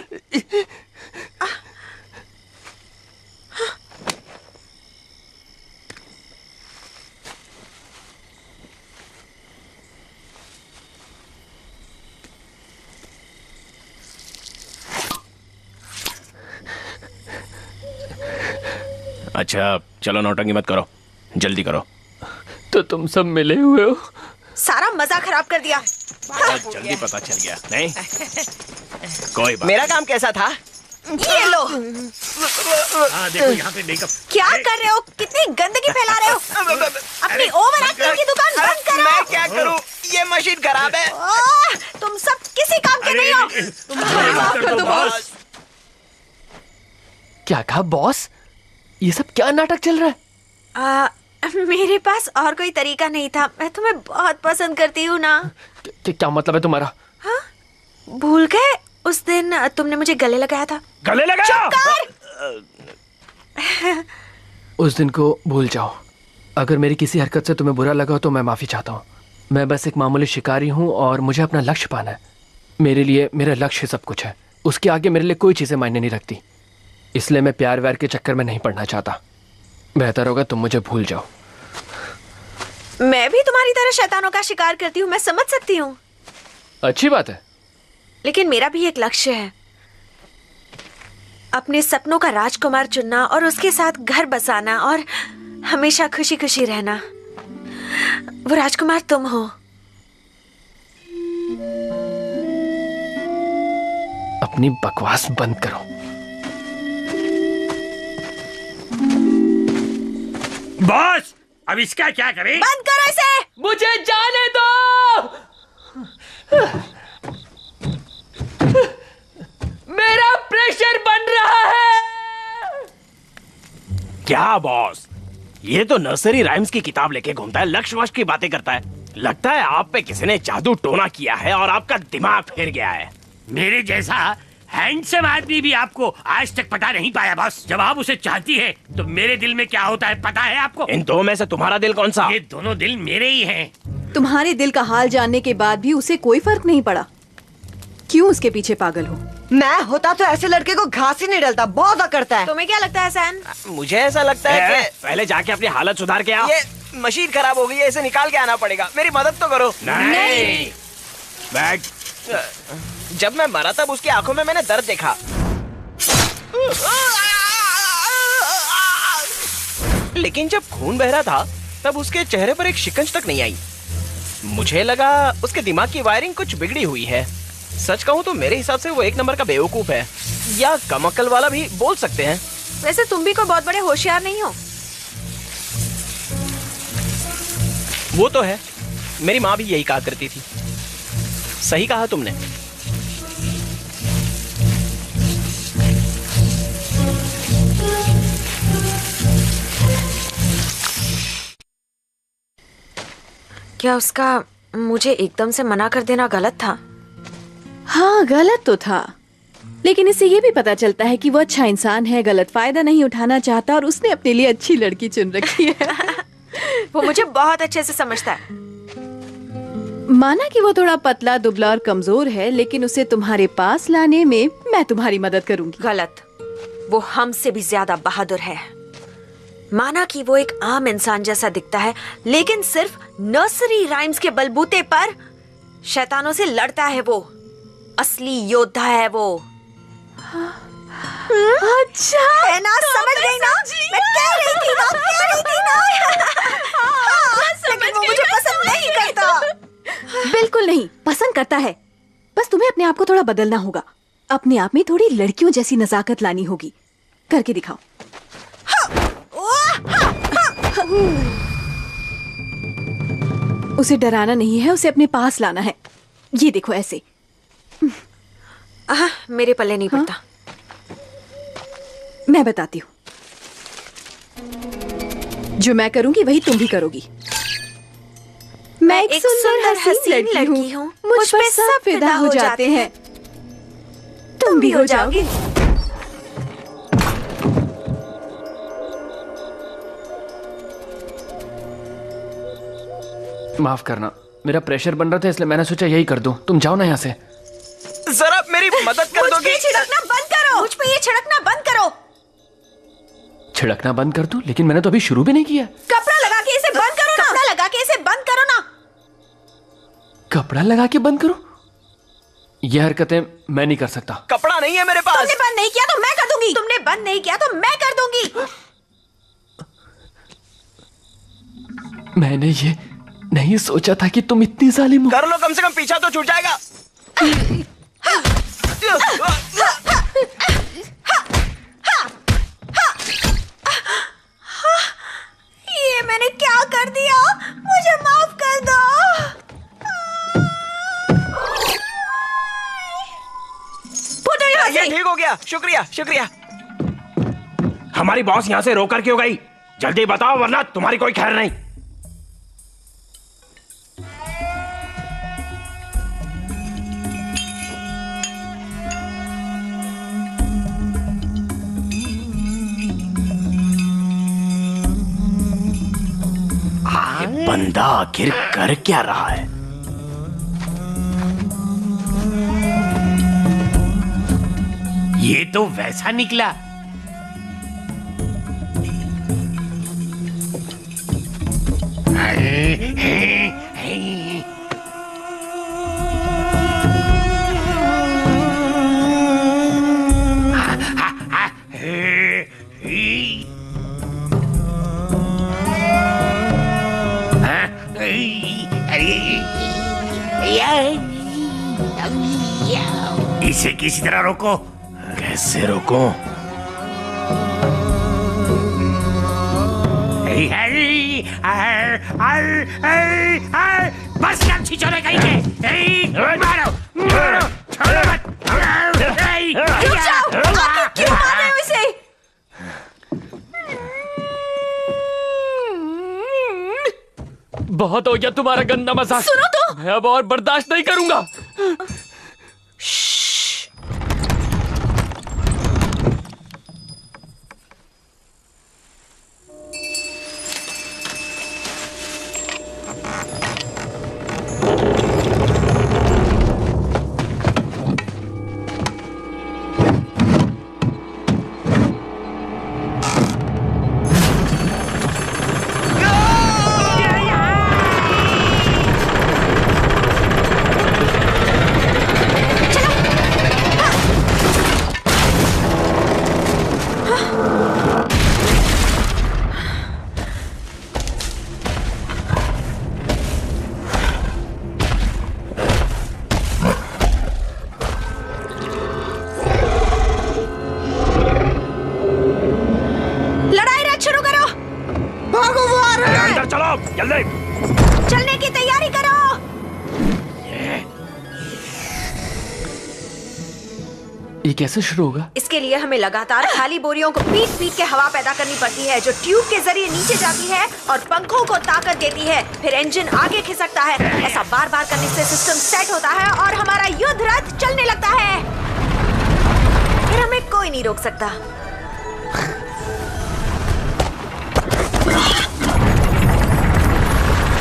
अच्छा चलो नौटंकी मत करो, जल्दी करो। तो तुम सब मिले हुए हो? सारा मजा खराब कर दिया। बहुत जल्दी पता चल गया। नहीं कोई बात। मेरा काम कैसा था? ये लो। देखो यहाँ पे मेकअप। क्या कर रहे हो? कितनी गंदगी फैला रहे हो? अपनी ओवर एक्टिंग की दुकान बंद करो। मैं क्या करूं? ये मशीन खराब है। तुम सब किसी काम के नहीं हो। माफ कर दो बॉस। क्या कहा बॉस? ये सब क्या नाटक चल रहा है? मेरे पास और कोई तरीका नहीं था। मैं तुम्हें बहुत पसंद करती हूँ ना। क्या मतलब है तुम्हारा? हाँ? भूल गए उस दिन तुमने मुझे गले लगाया था। गले लगाया? उस दिन को भूल जाओ। अगर मेरी किसी हरकत से तुम्हें बुरा लगा हो तो मैं माफी चाहता हूँ। मैं बस एक मामूली शिकारी हूँ और मुझे अपना लक्ष्य पाना है। मेरे लिए मेरा लक्ष्य सब कुछ है। उसके आगे मेरे लिए कोई चीजें मायने नहीं रखती। इसलिए मैं प्यार व्यार के चक्कर में नहीं पड़ना चाहता। बेहतर होगा तुम मुझे भूल जाओ। मैं भी तुम्हारी तरह शैतानों का शिकार करती हूँ, मैं समझ सकती हूँ। अच्छी बात है। लेकिन मेरा भी एक लक्ष्य है, अपने सपनों का राजकुमार चुनना और उसके साथ घर बसाना और हमेशा खुशी खुशी रहना। वो राजकुमार तुम हो। अपनी बकवास बंद करो। बॉस अब इसका क्या करें? बंद करो इसे। मुझे जाने दो। मेरा प्रेशर बन रहा है। क्या बॉस, ये तो नर्सरी राइम्स की किताब लेके घूमता है, लक्ष्य वश की बातें करता है। लगता है आप पे किसी ने जादू टोना किया है और आपका दिमाग फिर गया है। मेरे जैसा हैंडसम आदमी भी आपको आज तक पता नहीं पाया बॉस। जब आप उसे चाहती है तो मेरे दिल में क्या होता है पता है आपको? इन दो में से तुम्हारा दिल कौन सा? ये दोनों दिल मेरे ही हैं। तुम्हारे दिल का हाल जानने के बाद भी उसे कोई फर्क नहीं पड़ा। क्यों उसके पीछे पागल हो? मैं होता तो ऐसे लड़के को घास ही नहीं डलता। बहुत करता है। तुम्हें क्या लगता है सैन? मुझे ऐसा लगता है कि पहले जाके अपनी हालत सुधार के आओ। ये मशीन खराब हो गई है, इसे निकाल के आना पड़ेगा। मेरी मदद तो करो। नहीं। बैग। जब मैं मरा तब उसकी आंखों में मैंने दर्द देखा। लेकिन जब खून बह रहा था तब उसके चेहरे पर एक शिकंज तक नहीं आई। मुझे लगा उसके दिमाग की वायरिंग कुछ बिगड़ी हुई है। सच कहूँ तो मेरे हिसाब से वो एक नंबर का बेवकूफ है, या कम अक्ल वाला भी बोल सकते हैं। वैसे तुम भी कोई बहुत बड़े होशियार नहीं हो। वो तो है, मेरी माँ भी यही कहा करती थी। सही कहा तुमने। क्या उसका मुझे एकदम से मना कर देना गलत था? हाँ, गलत तो था, लेकिन इससे ये भी पता चलता है कि वो अच्छा इंसान है, गलत फायदा नहीं उठाना चाहता और उसने अपने लिए अच्छी लड़की चुन रखी है। वो मुझे बहुत अच्छे से समझता है। माना कि वो थोड़ा पतला, दुबला और कमजोर है, लेकिन उसे तुम्हारे पास लाने में मैं तुम्हारी मदद करूंगी। गलत, वो हमसे भी ज्यादा बहादुर है। माना कि वो एक आम इंसान जैसा दिखता है, लेकिन सिर्फ नर्सरी राइम्स के बलबूते पर शैतानों से लड़ता है। वो असली योद्धा है वो। अच्छा है ना? समझ गई ना? मैं कह रही थी ना, लेकिन वो मुझे पसंद नहीं करता। बिल्कुल नहीं, पसंद करता है। बस तुम्हें अपने आप को थोड़ा बदलना होगा। अपने आप में थोड़ी लड़कियों जैसी नजाकत लानी होगी। करके दिखाओ। उसे डराना नहीं है, उसे अपने पास लाना है। ये देखो ऐसे। मेरे पल्ले नहीं पड़ता। मैं बताती हूँ, जो मैं करूंगी वही तुम भी करोगी। मैं एक सुंदर हसीन लड़की हूँ, मुझ पर सब फिदा हो जाते हैं। तुम भी हो जाओगी। माफ करना, मेरा प्रेशर बन रहा था इसलिए मैंने सोचा यही कर दूं। तुम जाओ ना यहाँ से। जरा मेरी मदद कर दोगी? मुझ पे छिड़कना बंद करो। मुझ पे ये छिड़कना बंद करो। छिड़कना बंद कर दूं? लेकिन मैंने तो अभी शुरू भी नहीं किया। कपड़ा लगा के इसे बंद करो ना। कपड़ा लगा के इसे बंद करो ना। कपड़ा लगा के बंद करो? ये हरकतें मैं नहीं कर सकता। कपड़ा नहीं है मेरे पास। तुमने बंद नहीं किया तो मैं कर दूंगी। तुमने बंद नहीं किया तो मैं कर दूंगी। मैंने ये नहीं सोचा था कि तुम इतनी जालिम हो। कर लो, कम से कम पीछा तो छूट जाएगा। ये मैंने क्या कर दिया? मुझे माफ कर दो। फुटो यहाँ से। ये ठीक हो गया, शुक्रिया शुक्रिया। हमारी बॉस यहाँ से रोकर क्यों गई? जल्दी बताओ वरना तुम्हारी कोई खैर नहीं। ये बंदा आखिर कर क्या रहा है? ये तो वैसा निकला। इसे किसी तरह रोको। कैसे रोको? बस कर छिछोरे कहीं के। मारो मारो, छोड़ो मत। रुक जाओ, आप क्यों मार रहे हो इसे? बहुत हो गया तुम्हारा गंदा मजाक। सुनो तो। मैं अब और बर्दाश्त नहीं करूंगा। चलने की तैयारी करो। ये कैसे शुरू होगा? इसके लिए हमें लगातार खाली बोरियों को पीट पीट के हवा पैदा करनी पड़ती है, जो ट्यूब के जरिए नीचे जाती है और पंखों को ताकत देती है। फिर इंजन आगे खिसकता है। ऐसा बार बार करने से सिस्टम सेट होता है और हमारा युद्ध रथ चलने लगता है। फिर हमें कोई नहीं रोक सकता।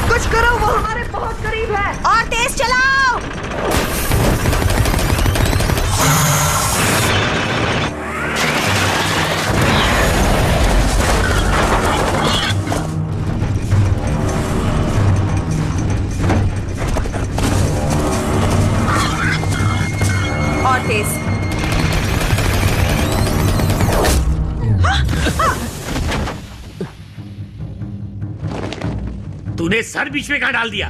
कुछ करो, वो हमारे बहुत करीब है। और तेज चलाओ। और तेज। तूने सर बीच में कहाँ डाल दिया?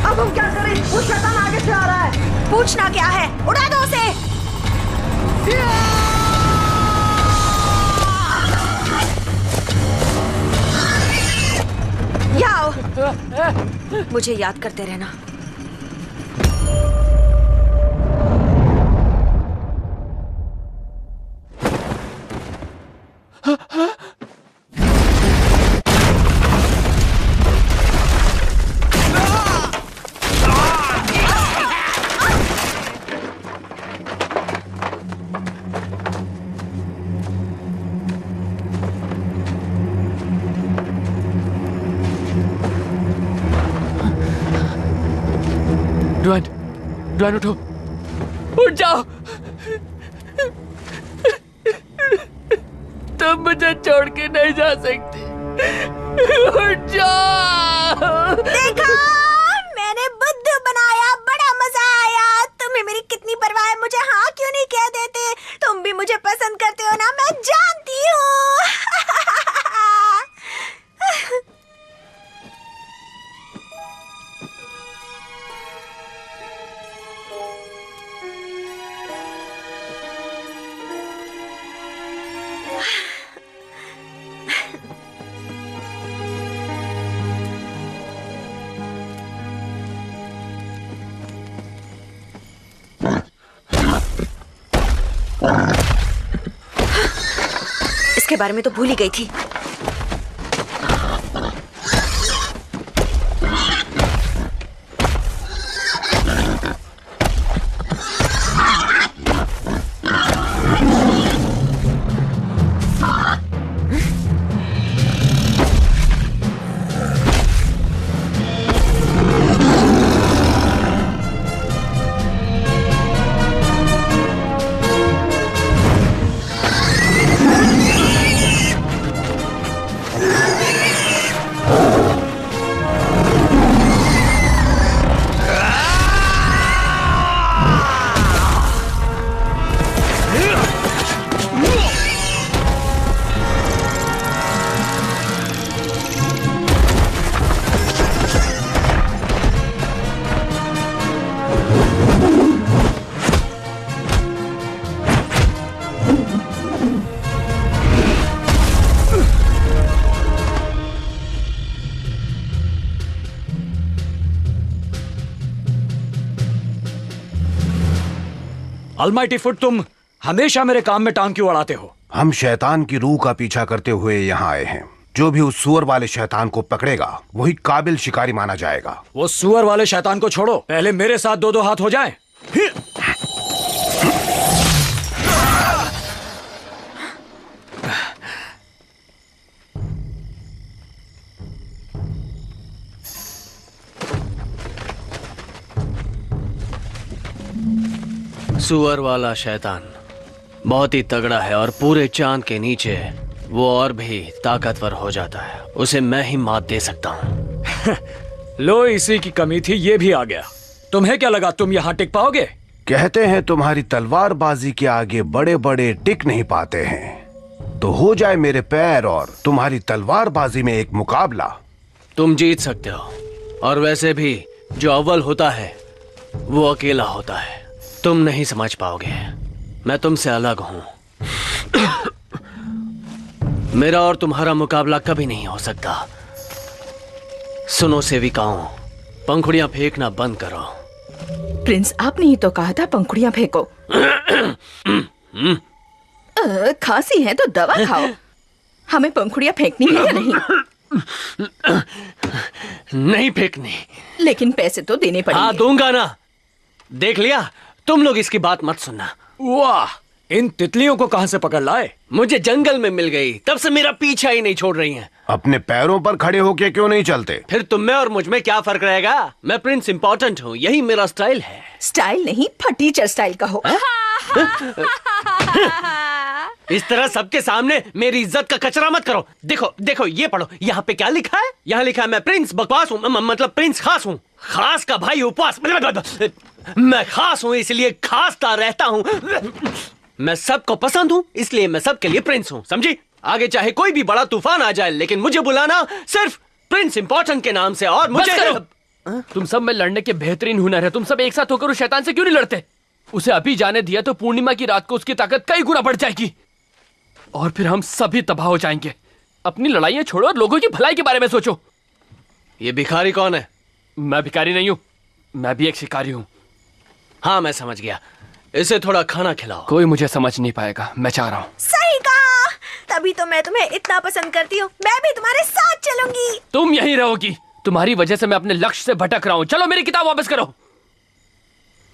अब हम क्या करें? वो शैतान आगे से आ रहा है। पूछना क्या है? उड़ा दो उसे। यहाँ आओ। मुझे याद करते रहना। ड्वेन उठो, उठ जाओ। तुम मुझे छोड़ के नहीं जा सकती। उठ जाओ। देखा, मैंने बुद्धि भी मुझे पसंद करते हो ना, मैं जानती हूँ। इसके बारे में तो भूल ही गई थी। अलमाइटी फुट, तुम हमेशा मेरे काम में टांग क्यों अड़ाते हो? हम शैतान की रूह का पीछा करते हुए यहाँ आए हैं। जो भी उस सुअर वाले शैतान को पकड़ेगा वही काबिल शिकारी माना जाएगा। वो सुअर वाले शैतान को छोड़ो, पहले मेरे साथ दो दो हाथ हो जाएं। सुअर वाला शैतान बहुत ही तगड़ा है और पूरे चांद के नीचे वो और भी ताकतवर हो जाता है। उसे मैं ही मात दे सकता हूँ। लो, इसी की कमी थी, ये भी आ गया। तुम्हें क्या लगा तुम यहाँ टिक पाओगे? कहते हैं तुम्हारी तलवारबाजी के आगे बड़े बड़े टिक नहीं पाते हैं। तो हो जाए मेरे पैर और तुम्हारी तलवारबाजी में एक मुकाबला। तुम जीत सकते हो, और वैसे भी जो अव्वल होता है वो अकेला होता है। तुम नहीं समझ पाओगे, मैं तुमसे अलग हूं। मेरा और तुम्हारा मुकाबला कभी नहीं हो सकता। सुनो सेविकाओं, पंखुड़ियां फेंकना बंद करो। प्रिंस, आपने ही तो कहा था पंखुड़ियां फेंको। खांसी है तो दवा खाओ। हमें पंखुड़ियां फेंकनी है या नहीं? नहीं फेंकनी। लेकिन पैसे तो देने पड़ेंगे। हाँ, दूंगा ना। देख लिया, तुम लोग इसकी बात मत सुनना। वाह, इन तितलियों को कहां से पकड़ लाए? मुझे जंगल में मिल गई, तब से मेरा पीछा ही नहीं छोड़ रही हैं। अपने पैरों पर खड़े होके क्यों नहीं चलते? फिर तुम में और मुझ में क्या फर्क रहेगा? मैं प्रिंस इम्पोर्टेंट हूँ, यही मेरा स्टाइल है। स्टाइल नहीं, फटीचर स्टाइल का हो। इस तरह सबके सामने मेरी इज्जत का कचरा मत करो। देखो देखो, ये पढ़ो, यहाँ पे क्या लिखा है? यहाँ लिखा है मैं प्रिंस बकवास हूँ, मतलब प्रिंस खास हूँ। खास का भाई उपवास। मैं खास हूँ इसलिए खासता रहता हूँ। मैं सबको पसंद हूँ इसलिए मैं सबके लिए प्रिंस हूँ, समझी? आगे चाहे कोई भी बड़ा तूफान आ जाए, लेकिन मुझे बुलाना सिर्फ प्रिंस इम्पोर्टेंट के नाम से। और मुझे तुम सब में लड़ने के बेहतरीन हुनर है। तुम सब एक साथ होकर उस शैतान से क्यों नहीं लड़ते? उसे अभी जाने दिया तो पूर्णिमा की रात को उसकी ताकत कई गुना बढ़ जाएगी और फिर हम सभी तबाह हो जाएंगे। अपनी लड़ाइयां छोड़ो और लोगों की भलाई के बारे में सोचो। ये भिखारी कौन है? मैं भिखारी नहीं हूँ, मैं भी एक शिकारी हूँ। हाँ, मैं समझ गया। इसे थोड़ा खाना खिलाओ। कोई मुझे समझ नहीं पाएगा, मैं चाह रहा हूँ। सही कहा, तभी तो मैं तुम्हें इतना पसंद करती हूँ। मैं भी तुम्हारे साथ चलूंगी। तुम यहीं रहोगी। तुम्हारी वजह से मैं अपने लक्ष्य से भटक रहा हूँ। चलो मेरी किताब वापस करो।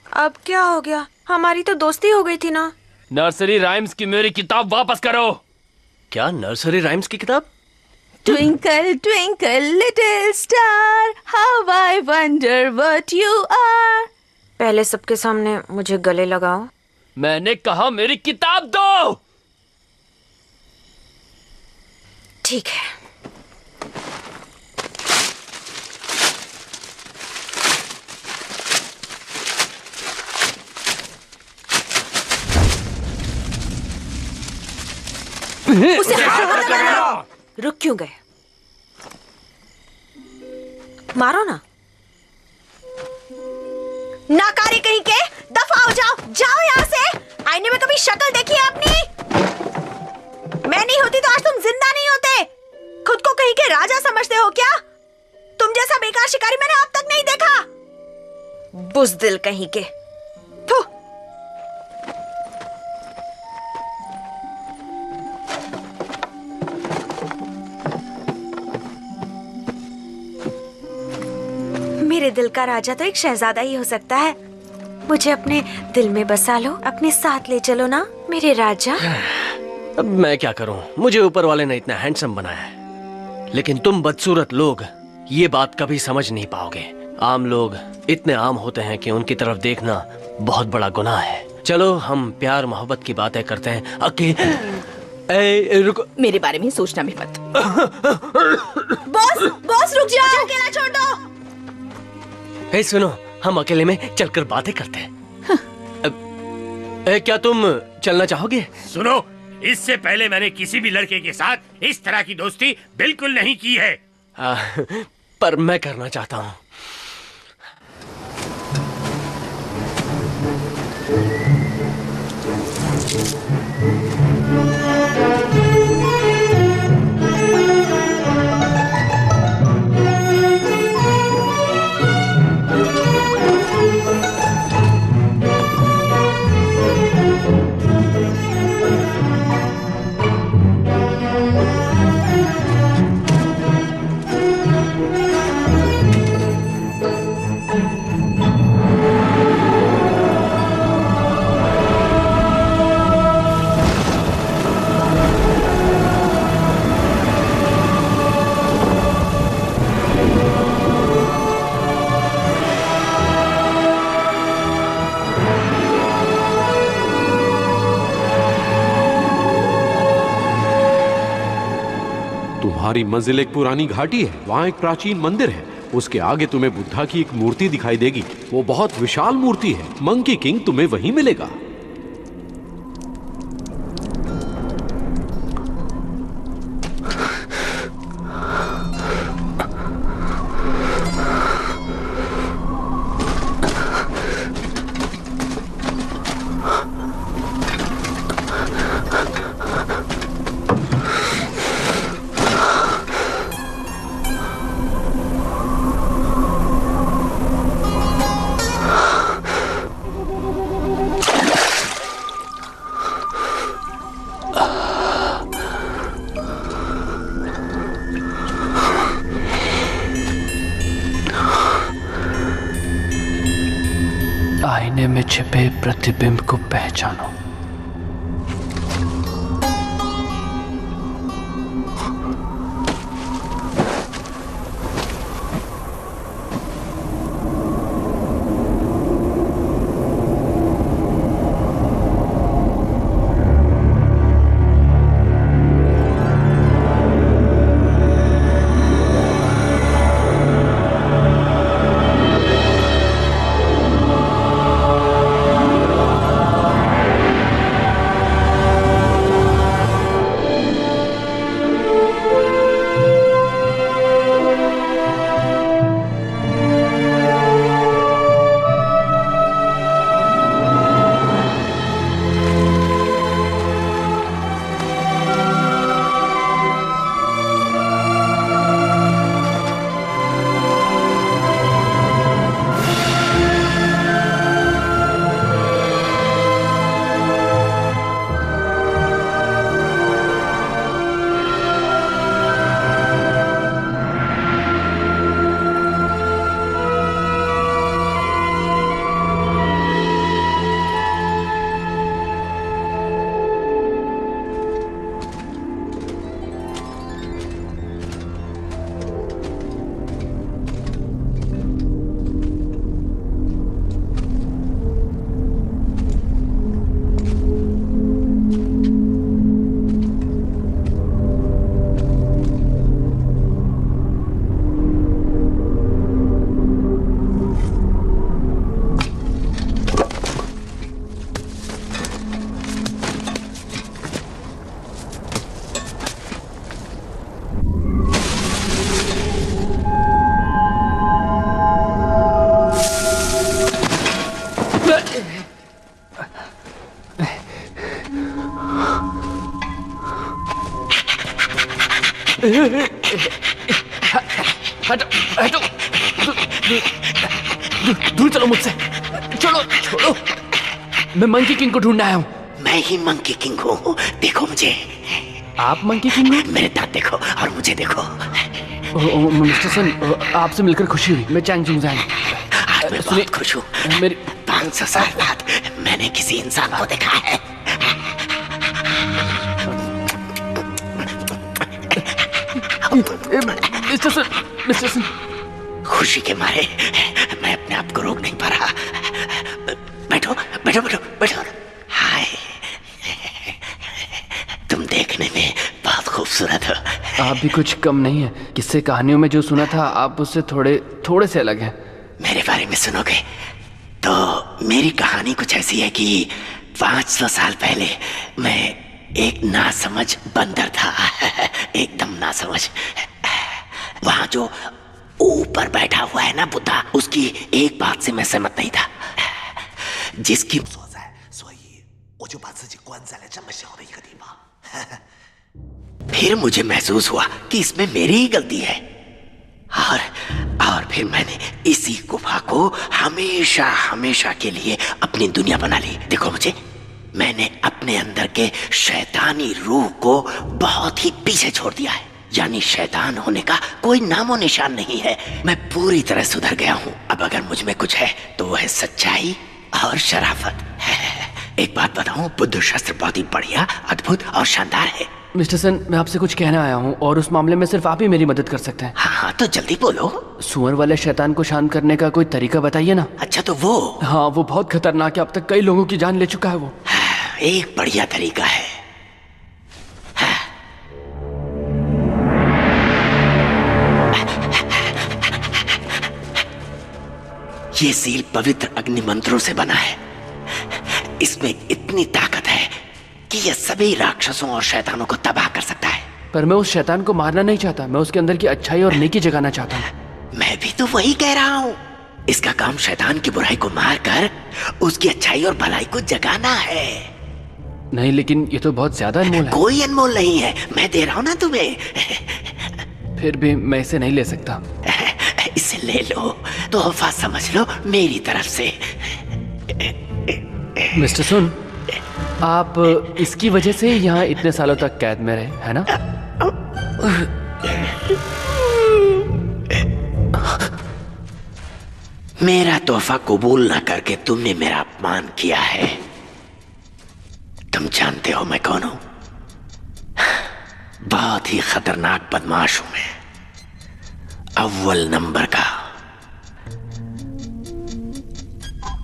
अब क्या हो गया? हमारी तो दोस्ती हो गई थी ना। नर्सरी राइम्स की मेरी किताब वापस करो। क्या नर्सरी राइम्स की किताब? Twinkle, twinkle, little star, how I wonder what you are. पहले सबके सामने मुझे गले लगाओ। मैंने कहा मेरी किताब दो। ठीक है। उसे रुक क्यों गए? मारो ना। नाकारी कहीं के, दफा हो जाओ, जाओ यहाँ से। आईने में कभी शक्ल देखी है अपनी? मैं नहीं होती तो आज तुम जिंदा नहीं होते। खुद को कहीं के राजा समझते हो क्या? तुम जैसा बेकार शिकारी मैंने अब तक नहीं देखा। बुज़दिल कहीं के। थू। मेरे दिल का राजा तो एक शहजादा ही हो सकता है। मुझे अपने दिल में बसा लो, अपने साथ ले चलो ना मेरे राजा। अब मैं क्या करूं? मुझे ऊपर वाले ने इतना हैंडसम बनाया है, लेकिन तुम बदसूरत लोग ये बात कभी समझ नहीं पाओगे। आम लोग इतने आम होते हैं कि उनकी तरफ देखना बहुत बड़ा गुनाह है। चलो हम प्यार मोहब्बत की बातें करते हैं। रुको, मेरे बारे में सोचना भी मत। बॉस रुक जाओ, अकेला छोड़ दो। हे सुनो, हम अकेले में चलकर बातें करते हैं। क्या तुम चलना चाहोगे? सुनो, इससे पहले मैंने किसी भी लड़के के साथ इस तरह की दोस्ती बिल्कुल नहीं की है। पर मैं करना चाहता हूँ। तुम्हारी मंजिल एक पुरानी घाटी है, वहाँ एक प्राचीन मंदिर है। उसके आगे तुम्हें बुद्धा की एक मूर्ति दिखाई देगी। वो बहुत विशाल मूर्ति है। मंकी किंग तुम्हें वहीं मिलेगा। आईने में छिपे प्रतिबिंब को पहचानो। हटो हटो, दूर चलो मुझसे, चलो छोड़ो। मैं मंकी किंग को ढूंढने आया हूँ। मैं ही मंकी किंग हूँ, देखो मुझे। आप मंकी किंग हो? मेरे दांत देखो और मुझे देखो। मिस्टर सन, आपसे मिलकर खुशी हुई। मैं चैंग चुंग जैंग। आज मैं बहुत खुश हूँ। मेरी 500 साल बाद मैंने किसी इंसान को देखा है। मिस्टर सन, खुशी के मारे मैं अपने आप को रोक नहीं पा रहा। बैठो बैठो बैठो बैठो। हाय, तुम देखने में बहुत खूबसूरत हो। आप भी कुछ कम नहीं है। किस्से कहानियों में जो सुना था आप उससे थोड़े से अलग हैं। मेरे बारे में सुनोगे तो मेरी कहानी कुछ ऐसी है कि 500 साल पहले मैं एक नासमझ बंदर था। एकदम नासमझ। वहां जो ऊपर बैठा हुआ है ना बुद्धा, उसकी एक बात से मैं सहमत नहीं था, जिसकी फिर मुझे महसूस हुआ कि इसमें मेरी ही गलती है। और फिर मैंने इसी गुफा को हमेशा हमेशा के लिए अपनी दुनिया बना ली। देखो मुझे, मैंने अपने अंदर के शैतानी रूह को बहुत ही पीछे छोड़ दिया है। यानी शैतान होने का कोई नामो निशान नहीं है। मैं पूरी तरह सुधर गया हूँ। अब अगर मुझ में कुछ है तो वह है सच्चाई और शराफत। एक बात बताऊं, बुद्ध शास्त्र बहुत ही बढ़िया, अद्भुत और शानदार है। मिस्टर सन, मैं आपसे कुछ कहना आया हूँ और उस मामले में सिर्फ आप ही मेरी मदद कर सकते हैं। हाँ तो जल्दी बोलो। सुअर वाले शैतान को शांत करने का कोई तरीका बताइए ना। अच्छा तो वो? हाँ, वो बहुत खतरनाक है। अब तक कई लोगों की जान ले चुका है वो। एक बढ़िया तरीका है। ये सील पवित्र अग्नि मंत्रों से बना है। इसमें इतनी ताकत है कि यह सभी राक्षसों और शैतानों को तबाह कर सकता है। पर मैं उस शैतान को मारना नहीं चाहता। मैं उसके अंदर की अच्छाई और नेकी जगाना चाहता हूँ। मैं भी तो वही कह रहा हूँ। इसका काम शैतान की बुराई को मारकर उसकी अच्छाई और भलाई को जगाना है। नहीं, लेकिन ये तो बहुत ज्यादा अनमोल है। कोई अनमोल नहीं है, मैं दे रहा हूँ ना तुम्हें। फिर भी मैं इसे नहीं ले सकता। इसे ले लो, तोहफा समझ लो मेरी तरफ से। मिस्टर सुन, आप इसकी वजह से यहाँ इतने सालों तक कैद में रहे, है ना? मेरा तोहफा कबूल न करके तुमने मेरा अपमान किया है। तुम जानते हो मैं कौन हूं? बहुत ही खतरनाक बदमाश हूं मैं, अव्वल नंबर का।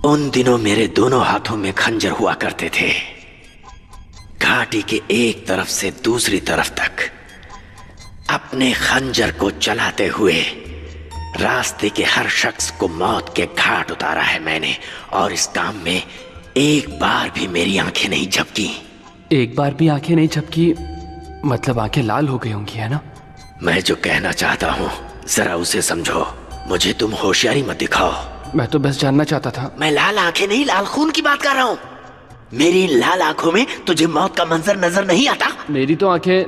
उन दिनों मेरे दोनों हाथों में खंजर हुआ करते थे। घाटी के एक तरफ से दूसरी तरफ तक अपने खंजर को चलाते हुए रास्ते के हर शख्स को मौत के घाट उतारा है मैंने। और इस काम में एक बार भी मेरी आंखें नहीं झपकी। एक बार भी आंखें नहीं झपकी मतलब आंखें लाल हो गई होंगी, है ना? मैं जो कहना चाहता हूँ जरा उसे समझो। मुझे तुम होशियारी मत दिखाओ। मैं तो बस जानना चाहता था। मैं लाल आंखें नहीं, लाल खून की बात कर रहा हूँ। मेरी लाल आंखों में तुझे मौत का मंजर नजर नहीं आता? मेरी तो आंखें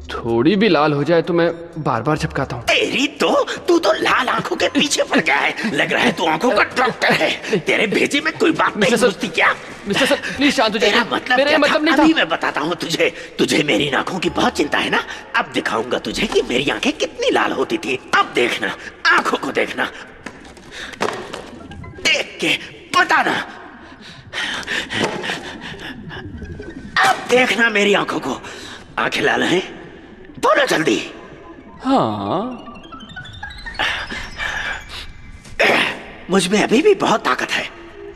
थोड़ी भी लाल हो जाए तो मैं बार बार झपकाता हूँ। तेरी तो तू तो लाल आंखों के पीछे पड़ गया है। लग रहा है तू आंखों का डॉक्टर है। तेरे भेजे में कोई बात नहीं घुसती क्या? मिस्टर सर प्लीज शांत हो जाइए। मेरा मतलब नहीं था। अभी मैं बताता हूँ तुझे। तुझे मेरी आंखों की बहुत चिंता है ना? अब दिखाऊंगा तुझे कि मेरी आंखें कितनी लाल होती थी। अब देखना, आंखों को देखना, देख के बताना। अब देखना मेरी आंखों को। आंखें लाल हैं? बोलो जल्दी। हाँ, मुझ में अभी भी बहुत ताकत है।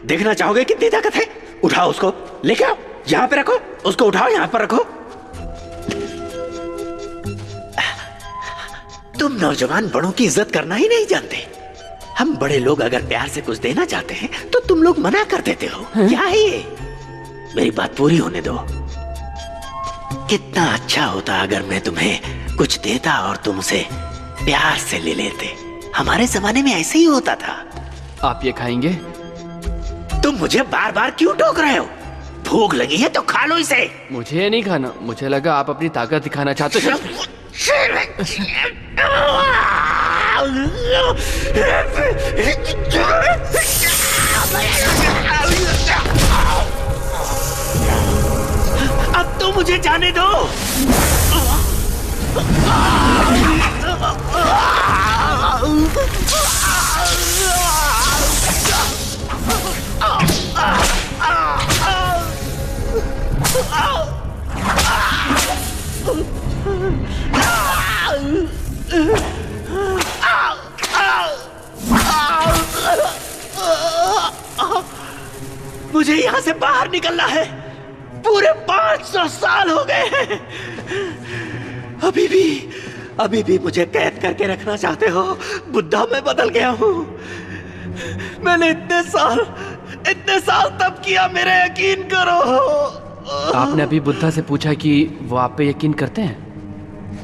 देखना चाहोगे कितनी ताकत है? उठाओ उसको, लेके आओ, यहाँ पे रखो। उसको उठाओ, यहाँ पर रखो। तुम नौजवान बड़ों की इज्जत करना ही नहीं जानते। हम बड़े लोग अगर प्यार से कुछ देना चाहते हैं तो तुम लोग मना कर देते हो। क्या है ये? मेरी बात पूरी होने दो। कितना अच्छा होता अगर मैं तुम्हें कुछ देता और तुम उसे प्यार से ले लेते। हमारे जमाने में ऐसे ही होता था। आप ये खाएंगे? तुम मुझे बार बार क्यों टोक रहे हो? भूख लगी है तो खा लो इसे। मुझे नहीं खाना। मुझे लगा आप अपनी ताकत दिखाना चाहते हो। अब तो मुझे जाने दो। मुझे यहाँ से बाहर निकलना है। पूरे 500 साल हो गए हैं। अभी भी मुझे कैद करके रखना चाहते हो? बुद्धा मैं बदल गया हूँ। मैंने इतने साल तब किया, मेरे यकीन करो। आपने अभी बुद्धा से पूछा कि वो आप पे यकीन करते हैं,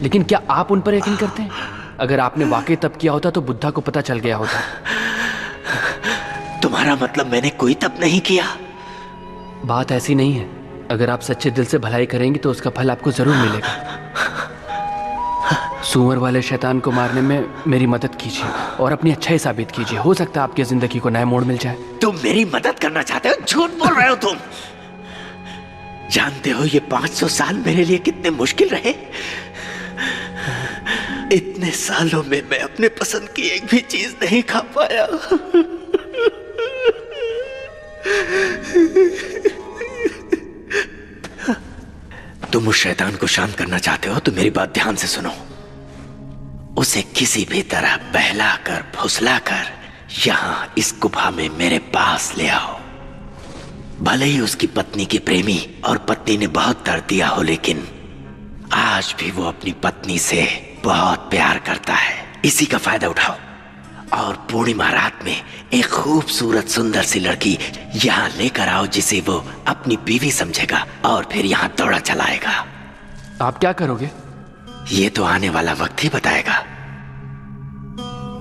लेकिन क्या आप उन पर यकीन करते हैं? अगर आपने वाकई तब किया होता तो बुद्धा को पता चल गया होता। तुम्हारा मतलब मैंने कोई तप नहीं किया? बात ऐसी नहीं है। अगर आप सच्चे दिल से भलाई करेंगे तो उसका फल आपको जरूर मिलेगा। सुअर वाले शैतान को मारने में मेरी मदद कीजिए और अपनी अच्छाई साबित कीजिए। हो सकता है आपकी जिंदगी को नया मोड़ मिल जाए। तुम मेरी मदद करना चाहते हो? झूठ बोल रहे हो तुम। जानते हो ये 500 साल मेरे लिए कितने मुश्किल रहे? इतने सालों में मैं अपने पसंद की एक भी चीज नहीं खा पाया। तुम उस शैतान को शांत करना चाहते हो तो मेरी बात ध्यान से सुनो। उसे किसी भी तरह बहलाकर फुसलाकर यहां इस गुफा में मेरे पास ले आओ। भले ही उसकी पत्नी के प्रेमी और पत्नी ने बहुत दर्द दिया हो, लेकिन आज भी वो अपनी पत्नी से बहुत प्यार करता है। इसी का फायदा उठाओ और पूर्णिमा रात में एक खूबसूरत सुंदर सी लड़की यहाँ लेकर आओ जिसे वो अपनी बीवी समझेगा और फिर यहाँ दौड़ा चलाएगा। आप क्या करोगे? ये तो आने वाला वक्त ही बताएगा।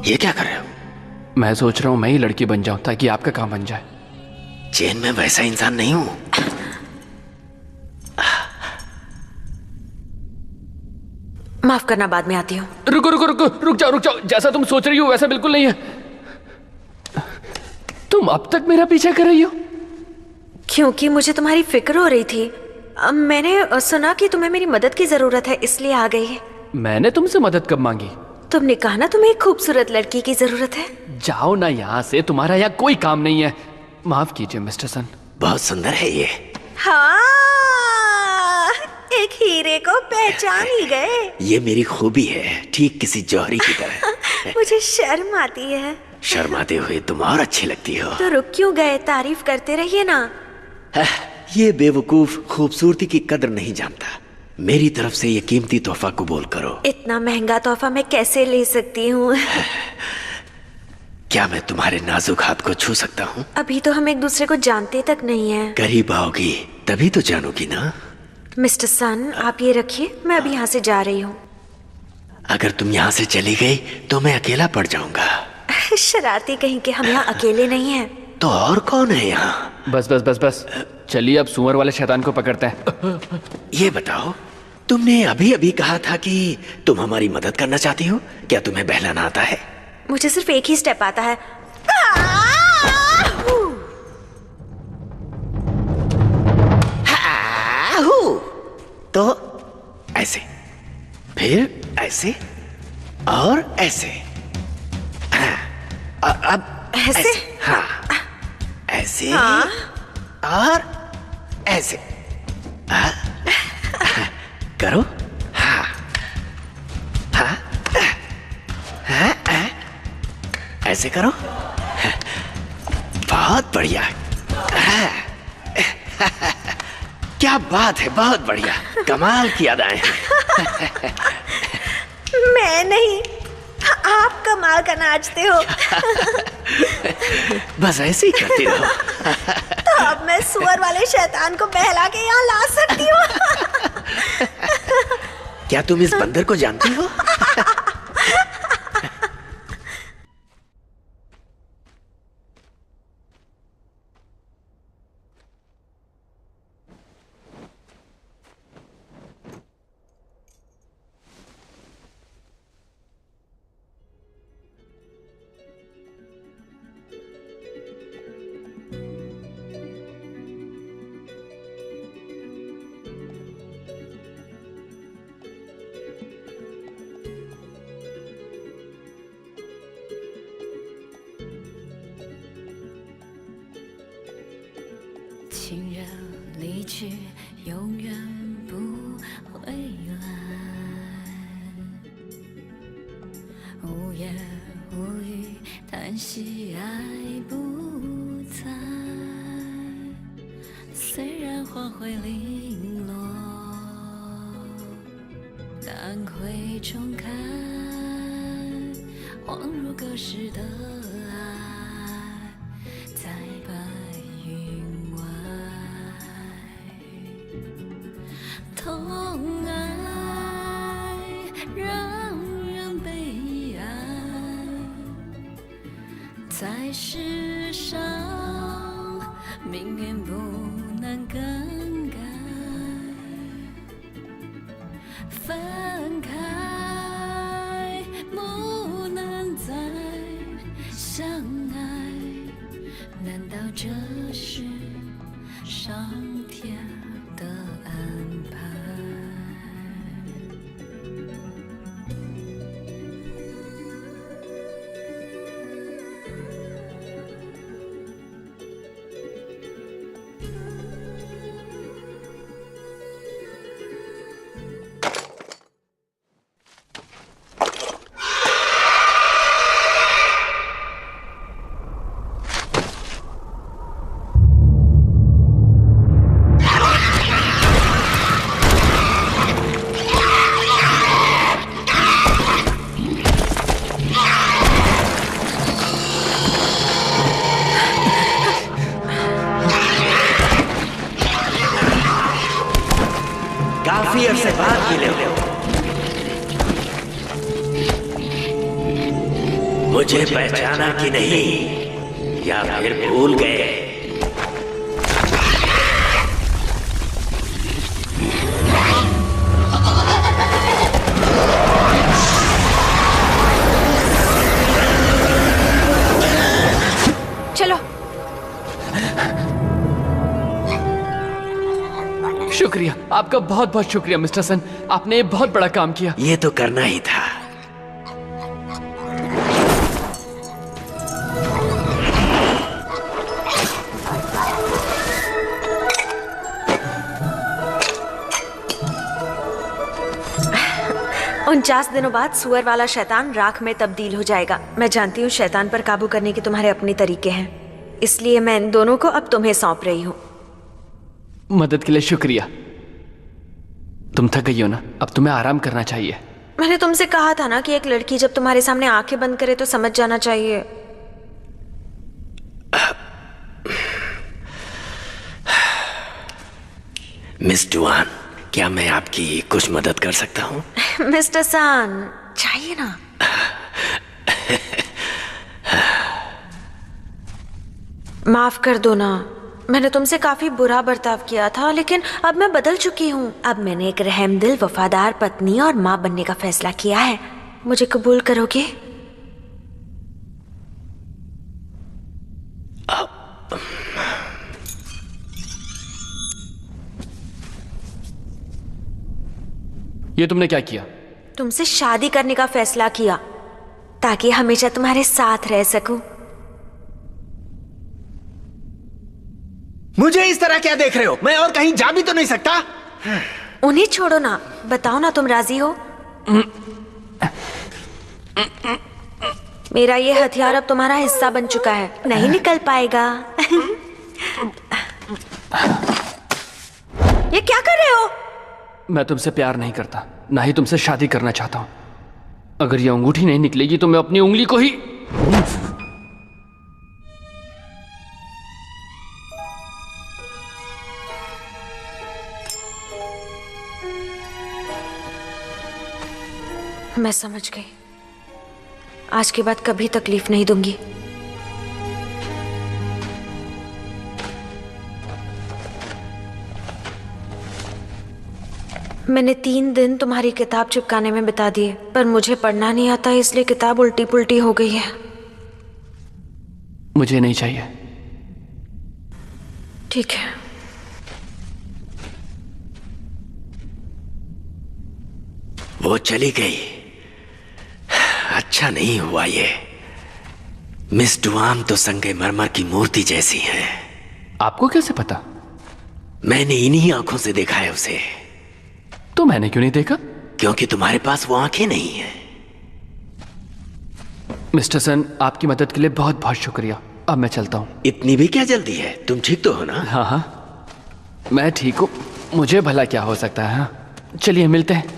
ये क्या कर रहे हो? मैं सोच रहा हूँ मैं ही लड़की बन जाऊं ताकि आपका काम बन जाए। चैन में वैसा इंसान नहीं हूं। माफ करना, बाद में आती हूँ। रुक जाओ। जैसा तुम सोच रही हो वैसा बिल्कुल नहीं है। तुम अब तक मेरा पीछा कर रही हो? क्योंकि मुझे तुम्हारी फिक्र हो रही थी। मैंने सुना कि तुम्हें मेरी मदद की जरूरत है, इसलिए आ गई। मैंने तुमसे मदद कब मांगी? तुमने कहा ना तुम्हें एक खूबसूरत लड़की की जरूरत है। जाओ ना यहाँ से, तुम्हारा यहाँ कोई काम नहीं है। माफ कीजिए मिस्टर सन। बहुत सुंदर है ये। हाँ, एक हीरे को पहचान ही गए। ये मेरी खूबी है, ठीक किसी जौहरी की तरह। मुझे शर्म आती है। शर्माते हुए तुम और अच्छी लगती हो। तो रुक क्यों गए? तारीफ करते रहिए ना। ये बेवकूफ खूबसूरती की कदर नहीं जानता। मेरी तरफ से ये कीमती तोहफा कबूल करो। इतना महंगा तोहफा मैं कैसे ले सकती हूँ? क्या मैं तुम्हारे नाजुक हाथ को छू सकता हूँ? अभी तो हम एक दूसरे को जानते तक नहीं है। करीब आओगी तभी तो जानोगी ना। मिस्टर सन, आप ये रखिए, मैं अभी यहाँ से जा रही हूँ। अगर तुम यहाँ से चली गई तो मैं अकेला पड़ जाऊंगा। शरारती कहीं के, हम यहाँ अकेले नहीं हैं। तो और कौन है यहाँ? बस। चलिए अब सुअर वाले शैतान को पकड़ते हैं। ये बताओ, तुमने अभी कहा था कि तुम हमारी मदद करना चाहती हो। क्या तुम्हें बहलाना आता है? मुझे सिर्फ एक ही स्टेप आता है। तो ऐसे, फिर ऐसे और ऐसे। अब ऐसे? हाँ, ऐसे हाँ? और ऐसे। करो। हाँ हाँ हाँ, ऐसे करो। बहुत बढ़िया। क्या बात है, बहुत बढ़िया, कमाल की अदाएं हैं। मैं नहीं, आप कमाल का नाचते हो। बस ऐसे ही करती रहो। तो अब मैं सुअर वाले शैतान को बहला के यहाँ ला सकती हूँ। क्या तुम इस बंदर को जानती हो? 亲人离去，永远不回来。无言无语，叹息爱不在。虽然花会零落，但会重开。恍如隔世的爱，在白云外。痛爱让人悲哀，在世上命运不能更改。分开不能再相爱，难道这是上天的安排？काफी अरसे बाद मिले हो। मुझे पहचाना कि नहीं, या फिर भूल गए? चलो। शुक्रिया, आपका बहुत बहुत शुक्रिया मिस्टर सन, आपने बहुत बड़ा काम किया। ये तो करना ही था। उनचास दिनों बाद सुअर वाला शैतान राख में तब्दील हो जाएगा। मैं जानती हूँ शैतान पर काबू करने के तुम्हारे अपने तरीके हैं, इसलिए मैं इन दोनों को अब तुम्हें सौंप रही हूँ। मदद के लिए शुक्रिया। तुम थक गई हो ना, अब तुम्हें आराम करना चाहिए। मैंने तुमसे कहा था ना कि एक लड़की जब तुम्हारे सामने आंखें बंद करे तो समझ जाना चाहिए। मिस डुआन, क्या मैं आपकी कुछ मदद कर सकता हूँ? मिस्टर सान, चाहिए ना? माफ कर दो ना, मैंने तुमसे काफी बुरा बर्ताव किया था, लेकिन अब मैं बदल चुकी हूँ। अब मैंने एक रहमदिल, वफादार पत्नी और माँ बनने का फैसला किया है। मुझे कबूल करोगे? ये तुमने क्या किया? तुमसे शादी करने का फैसला किया ताकि हमेशा तुम्हारे साथ रह सकूं। मुझे इस तरह क्या देख रहे हो? मैं और कहीं जा भी तो नहीं सकता। उन्हें छोड़ो ना, बताओ ना तुम राजी हो? मेरा ये हथियार अब तुम्हारा हिस्सा बन चुका है, नहीं निकल पाएगा। ये क्या कर रहे हो? मैं तुमसे प्यार नहीं करता, ना ही तुमसे शादी करना चाहता हूं। अगर ये अंगूठी नहीं निकलेगी तो मैं अपनी उंगली को ही... मैं समझ गई। आज के बाद कभी तकलीफ नहीं दूंगी। मैंने 3 दिन तुम्हारी किताब चिपकाने में बिता दिए, पर मुझे पढ़ना नहीं आता, इसलिए किताब उल्टी पुल्टी हो गई है। मुझे नहीं चाहिए। ठीक है। वो चली गई। अच्छा नहीं हुआ ये। मिस डुआन तो संगमरमर की मूर्ति जैसी है। आपको कैसे पता? मैंने इन्हीं आंखों से देखा है उसे। तो मैंने क्यों नहीं देखा? क्योंकि तुम्हारे पास वो आंखें नहीं है। मिस्टर सन, आपकी मदद के लिए बहुत बहुत शुक्रिया। अब मैं चलता हूँ। इतनी भी क्या जल्दी है? तुम ठीक तो हो ना? हाँ हाँ, मैं ठीक हूँ। मुझे भला क्या हो सकता है। हाँ, चलिए मिलते हैं।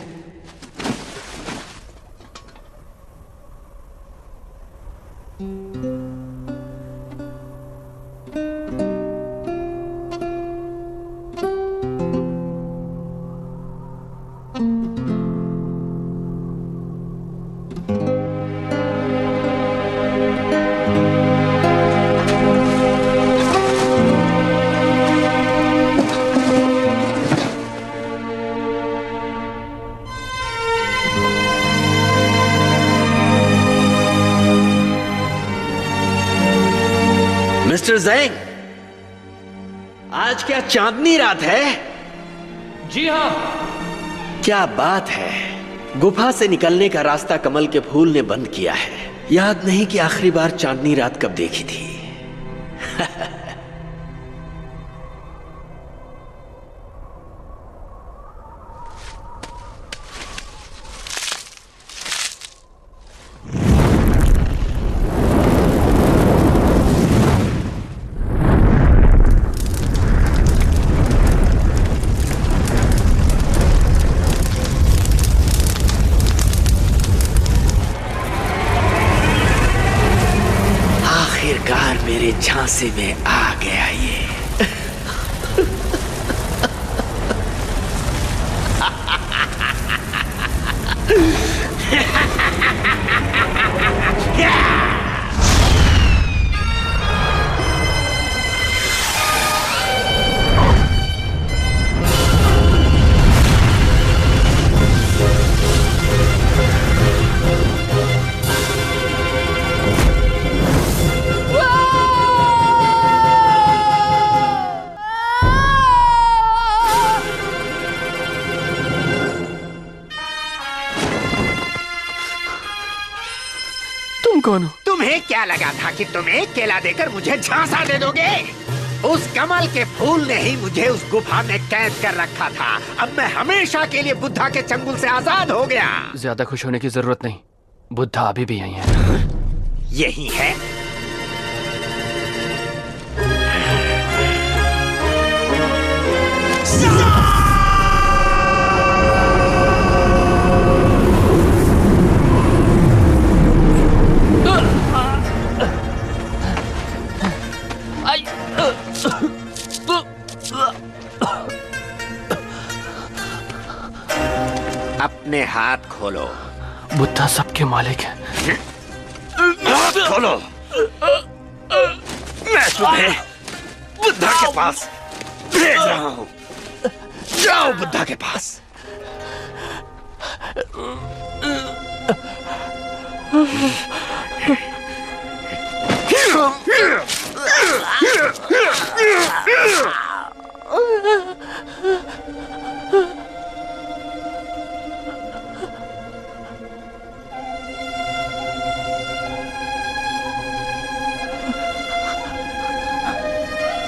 मिस्टर ज़ैंग, आज क्या चांदनी रात है? जी हाँ। क्या बात है। गुफा से निकलने का रास्ता कमल के फूल ने बंद किया है। याद नहीं कि आखिरी बार चांदनी रात कब देखी थी। आखिरकार मेरे झांसे में आ गया ये। कौन हो? तुम्हें क्या लगा था कि तुम एक केला देकर मुझे झांसा दे दोगे? उस कमल के फूल ने ही मुझे उस गुफा में कैद कर रखा था। अब मैं हमेशा के लिए बुद्धा के चंगुल से आजाद हो गया। ज्यादा खुश होने की जरूरत नहीं, बुद्धा अभी भी यही है। यही है? अपने हाथ खोलो। बुद्धा सबके मालिक है। हाथ खोलो। मैं तुम्हें बुद्धा के पास भेज रहा हूँ। जाओ बुद्धा के पास।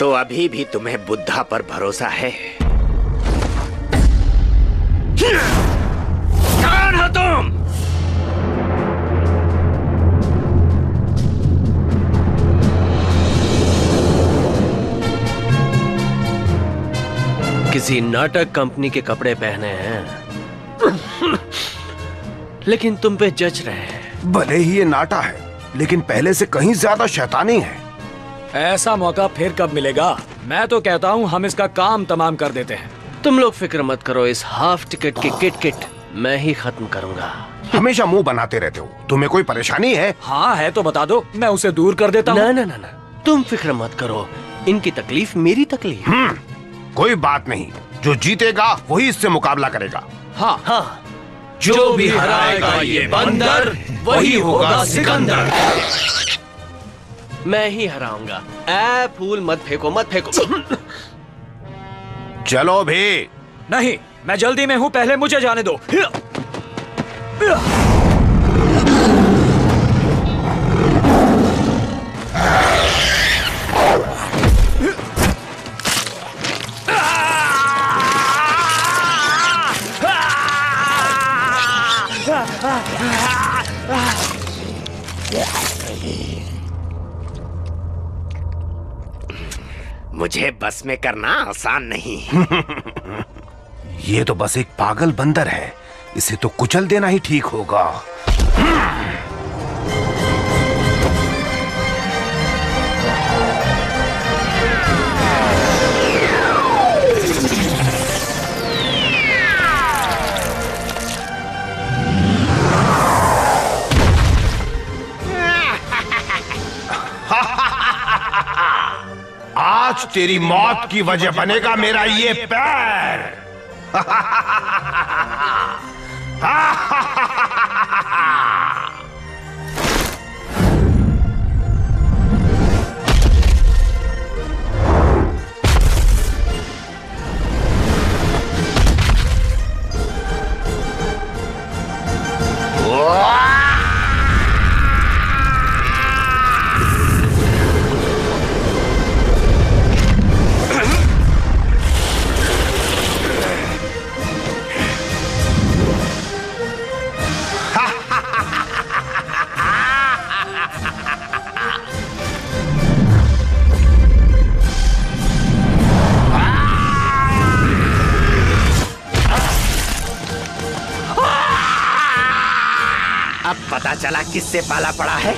तो अभी भी तुम्हें बुद्धा पर भरोसा है? कौन हो तुम? किसी नाटक कंपनी के कपड़े पहने हैं, लेकिन तुम पे जच रहे हैं। भले ही ये नाटा है, लेकिन पहले से कहीं ज्यादा शैतानी है। ऐसा मौका फिर कब मिलेगा? मैं तो कहता हूँ हम इसका काम तमाम कर देते हैं। तुम लोग फिक्र मत करो, इस हाफ टिकट की किट मैं ही खत्म करूंगा। हमेशा मुंह बनाते रहते हो, तुम्हें कोई परेशानी है? हाँ है तो बता दो, मैं उसे दूर कर देता हूँ। ना, तुम फिक्र मत करो, इनकी तकलीफ मेरी तकलीफ। कोई बात नहीं, जो जीतेगा वही इससे मुकाबला करेगा। हाँ, जो भी हराएगा ये बंदर, वही होगा सिकंदर। मैं ही हराऊंगा। ऐ फूल मत फेंको, मत फेंको। चलो भी। नहीं, मैं जल्दी में हूँ, पहले मुझे जाने दो। मुझे बस में करना आसान नहीं। ये तो बस एक पागल बंदर है, इसे तो कुचल देना ही ठीक होगा। आज तेरी मौत की वजह बनेगा मेरा ये पैर। अब पता चला किससे पाला पड़ा है।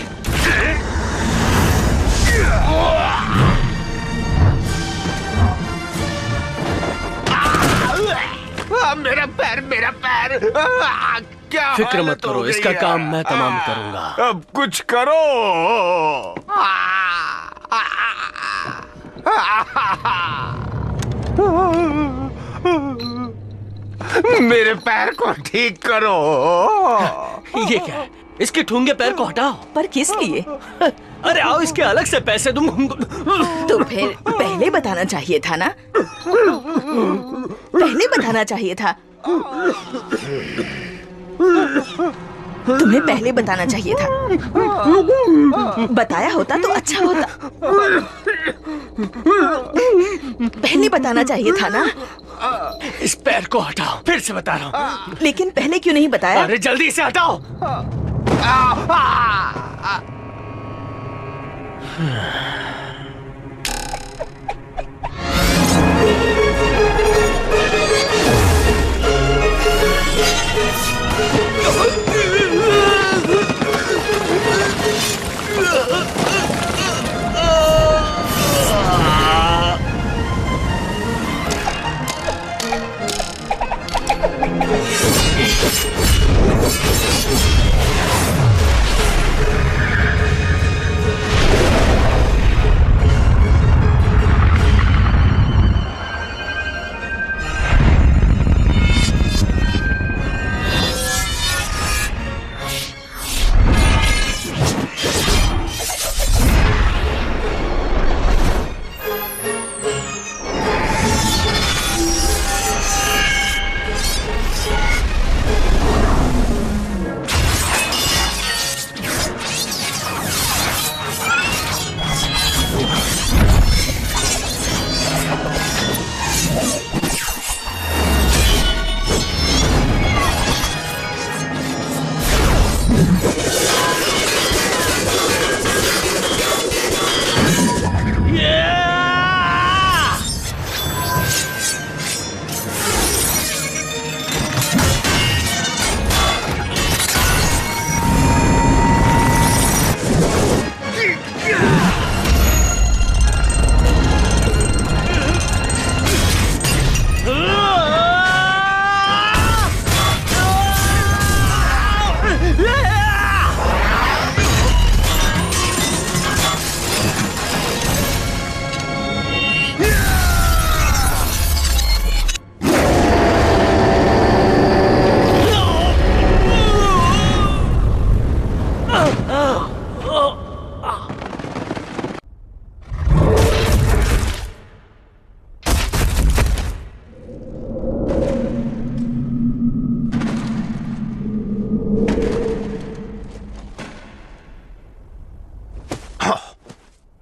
मेरा पैर, मेरा पैर। क्या फिक्र मत करो, इसका काम मैं तमाम करूंगा। अब कुछ करो। मेरे पैर को ठीक करो। ये क्या है? इसके ठूंगे पैर को हटाओ। पर किस लिए? अरे आओ, इसके अलग से पैसे दूं। तो फिर पहले बताना चाहिए था ना। पहले बताना चाहिए था। तुम्हें पहले बताना चाहिए था। बताया होता तो अच्छा होता। पहले बताना चाहिए था ना। इस पैर को हटाओ, फिर से बता रहा हूँ। लेकिन पहले क्यों नहीं बताया? अरे जल्दी से हटाओ।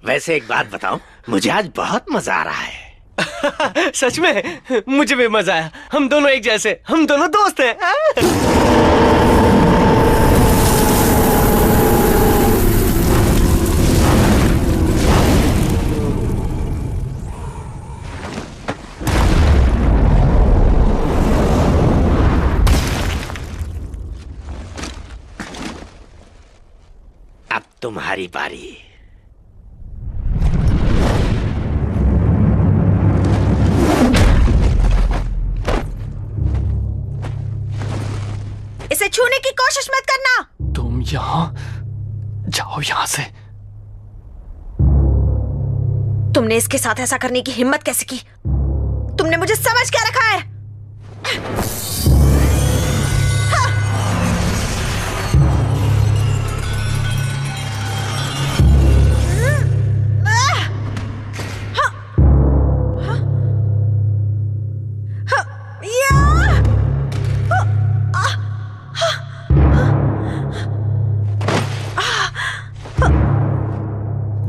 वैसे एक बात बताऊं, मुझे आज बहुत मजा आ रहा है। सच में मुझे भी मजा आया। हम दोनों एक जैसे, हम दोनों दोस्त हैं। तुम्हारी बारी। इसे छूने की कोशिश मत करना। तुम यहाँ जाओ, यहाँ से। तुमने इसके साथ ऐसा करने की हिम्मत कैसे की? तुमने मुझे समझ क्या रखा है?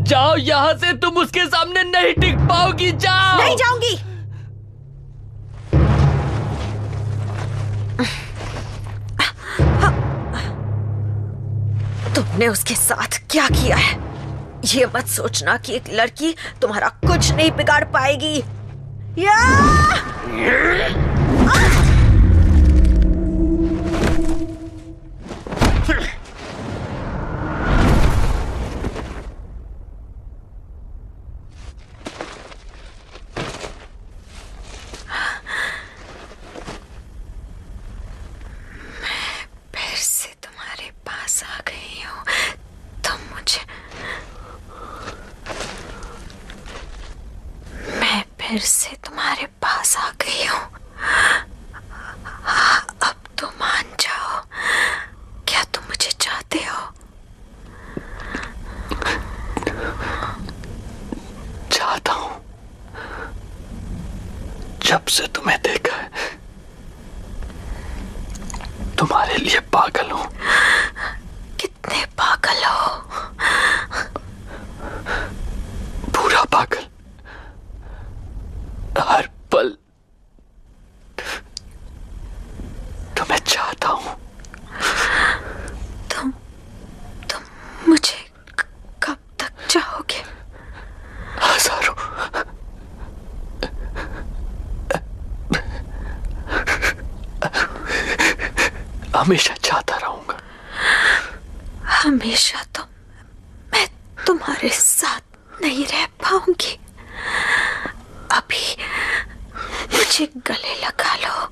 जाओ यहाँ से, तुम उसके सामने नहीं टिक पाओगी। जाओ। नहीं जाऊंगी। तुमने उसके साथ क्या किया है? ये मत सोचना कि एक लड़की तुम्हारा कुछ नहीं बिगाड़ पाएगी। या! फिर से तुम्हारे पास आ गई हूँ। अब तो मान जाओ, क्या तुम मुझे चाहते हो? चाहता हूँ। जब से तुम्हें देखा है, तुम्हारे लिए पागल हूँ। कितने पागल हो? पूरा पागल। हर पल तुम्हें चाहता हूँ। तुम मुझे कब तक चाहोगे? हजारों। हमेशा चाहता रहूंगा। हमेशा तो मैं तुम्हारे साथ नहीं रह पाऊंगी। अभी मुझे गले लगा लो।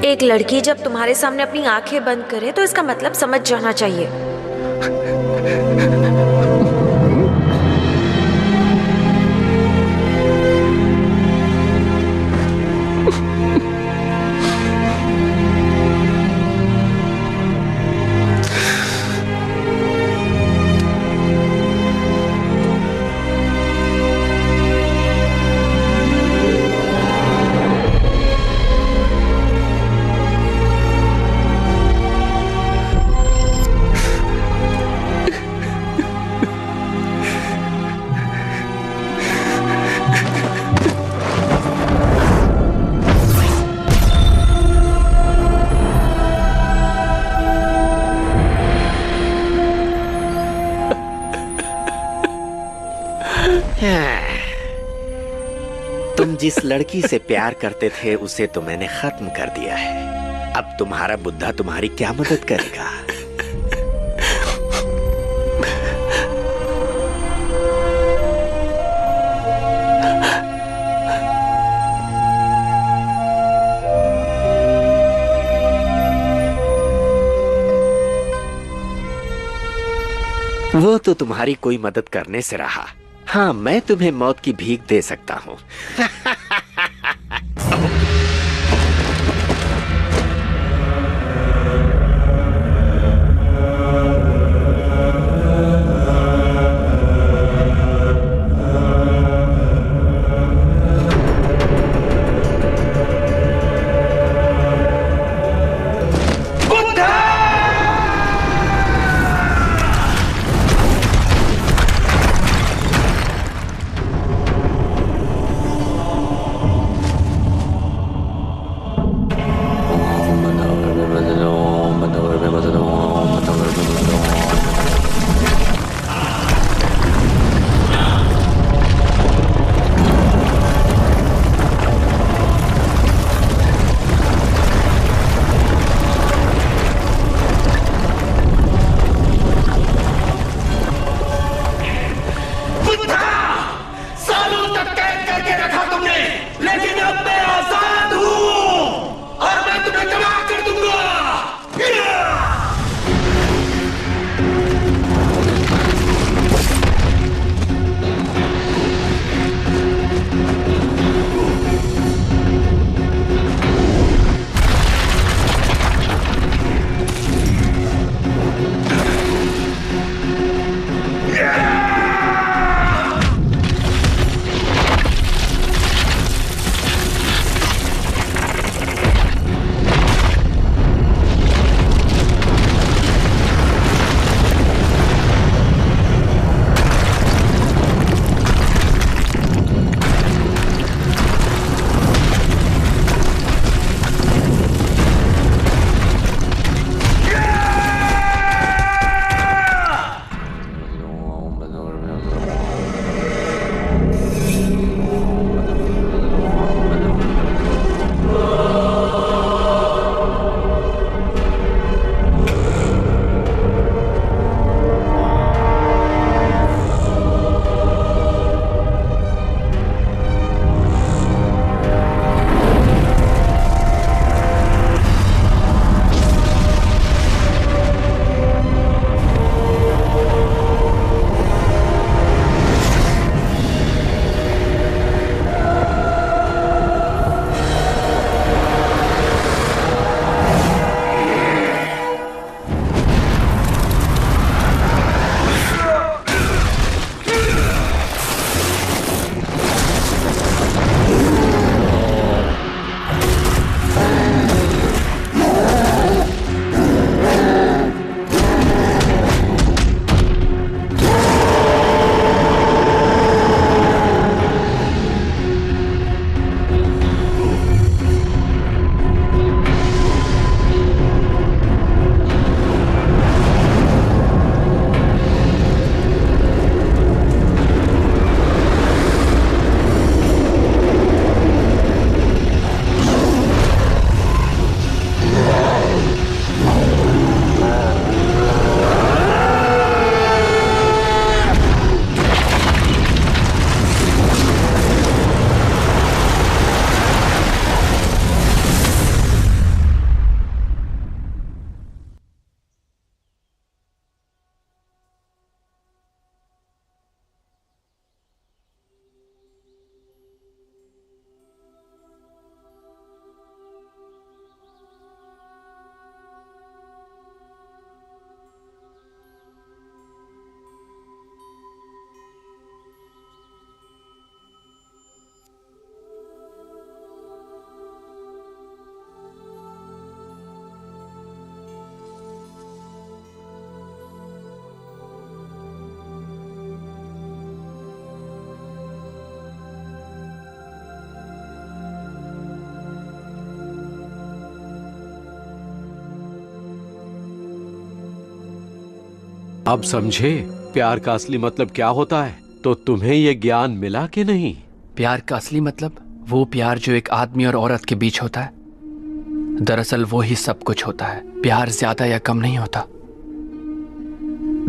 एक लड़की जब तुम्हारे सामने अपनी आंखें बंद करे तो इसका मतलब समझ जाना चाहिए। तुम जिस लड़की से प्यार करते थे उसे तो मैंने खत्म कर दिया है। अब तुम्हारा बुद्धा तुम्हारी क्या मदद करेगा? वो तो तुम्हारी कोई मदद करने से रहा। हाँ, मैं तुम्हें मौत की भीख दे सकता हूँ। अब समझे प्यार का असली मतलब क्या होता है? तो तुम्हें ये ज्ञान मिला कि नहीं? प्यार का असली मतलब वो प्यार जो एक आदमी और औरत के बीच होता है। दरअसल वो ही सब कुछ होता है। प्यार ज्यादा या कम नहीं होता।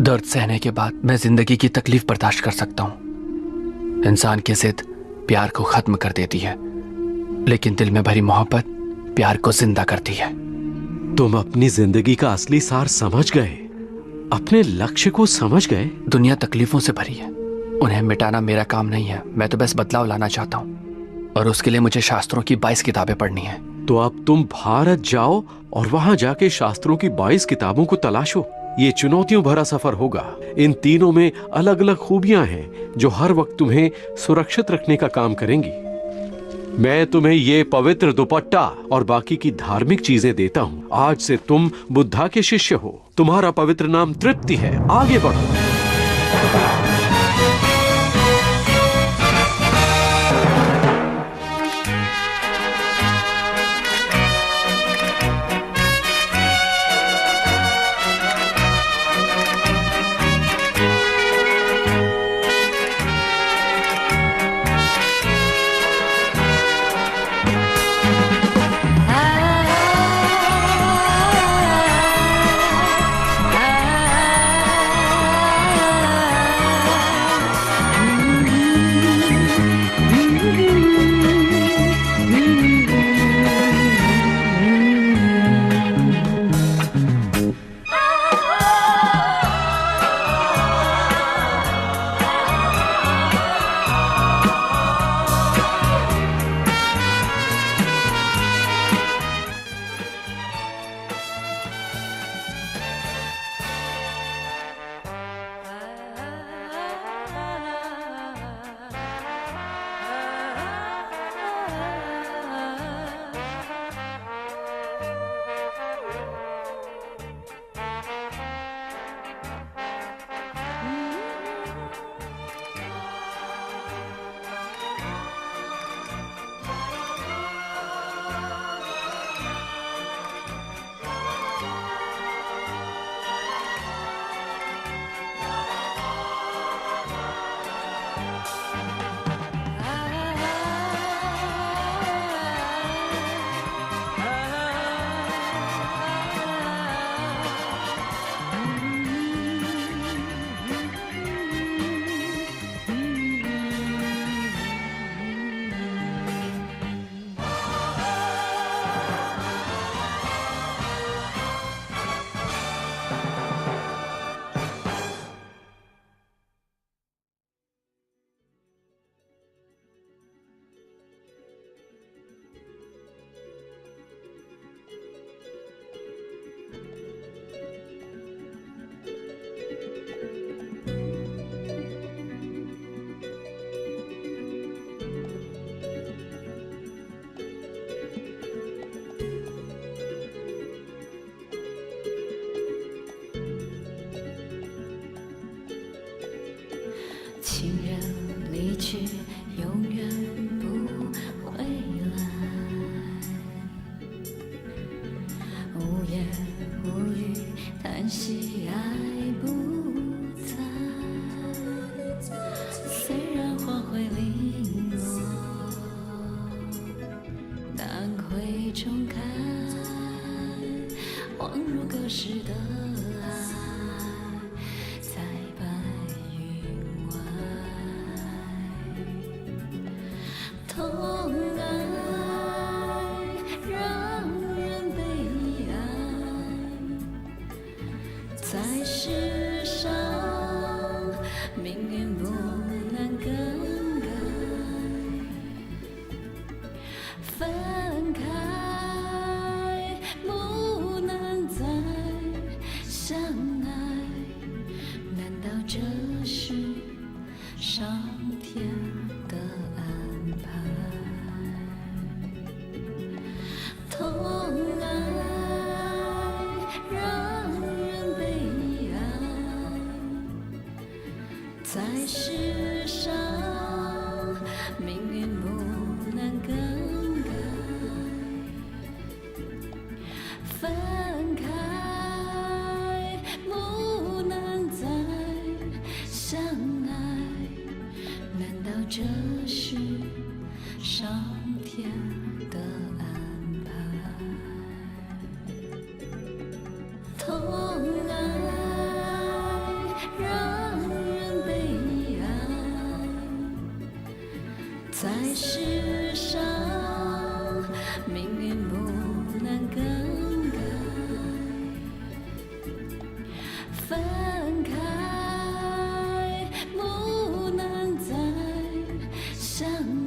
दर्द सहने के बाद मैं जिंदगी की तकलीफ बर्दाश्त कर सकता हूं। इंसान की जिद प्यार को खत्म कर देती है, लेकिन दिल में भरी मोहब्बत प्यार को जिंदा करती है। तुम अपनी जिंदगी का असली सार समझ गए, अपने लक्ष्य को समझ गए। दुनिया तकलीफों से भरी है, उन्हें मिटाना मेरा काम नहीं है। मैं तो बस बदलाव लाना चाहता हूँ, और उसके लिए मुझे शास्त्रों की 22 किताबें पढ़नी है। तो अब तुम भारत जाओ और वहां जाके शास्त्रों की 22 किताबों को तलाशो। ये चुनौतियों भरा सफर होगा। इन तीनों में अलग अलग खूबियां हैं जो हर वक्त तुम्हें सुरक्षित रखने का काम करेंगी। मैं तुम्हें ये पवित्र दुपट्टा और बाकी की धार्मिक चीजें देता हूँ। आज से तुम बुद्धा के शिष्य हो। तुम्हारा पवित्र नाम तृप्ति है। आगे बढ़ो।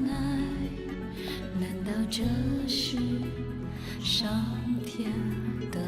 爱，难道这是上天的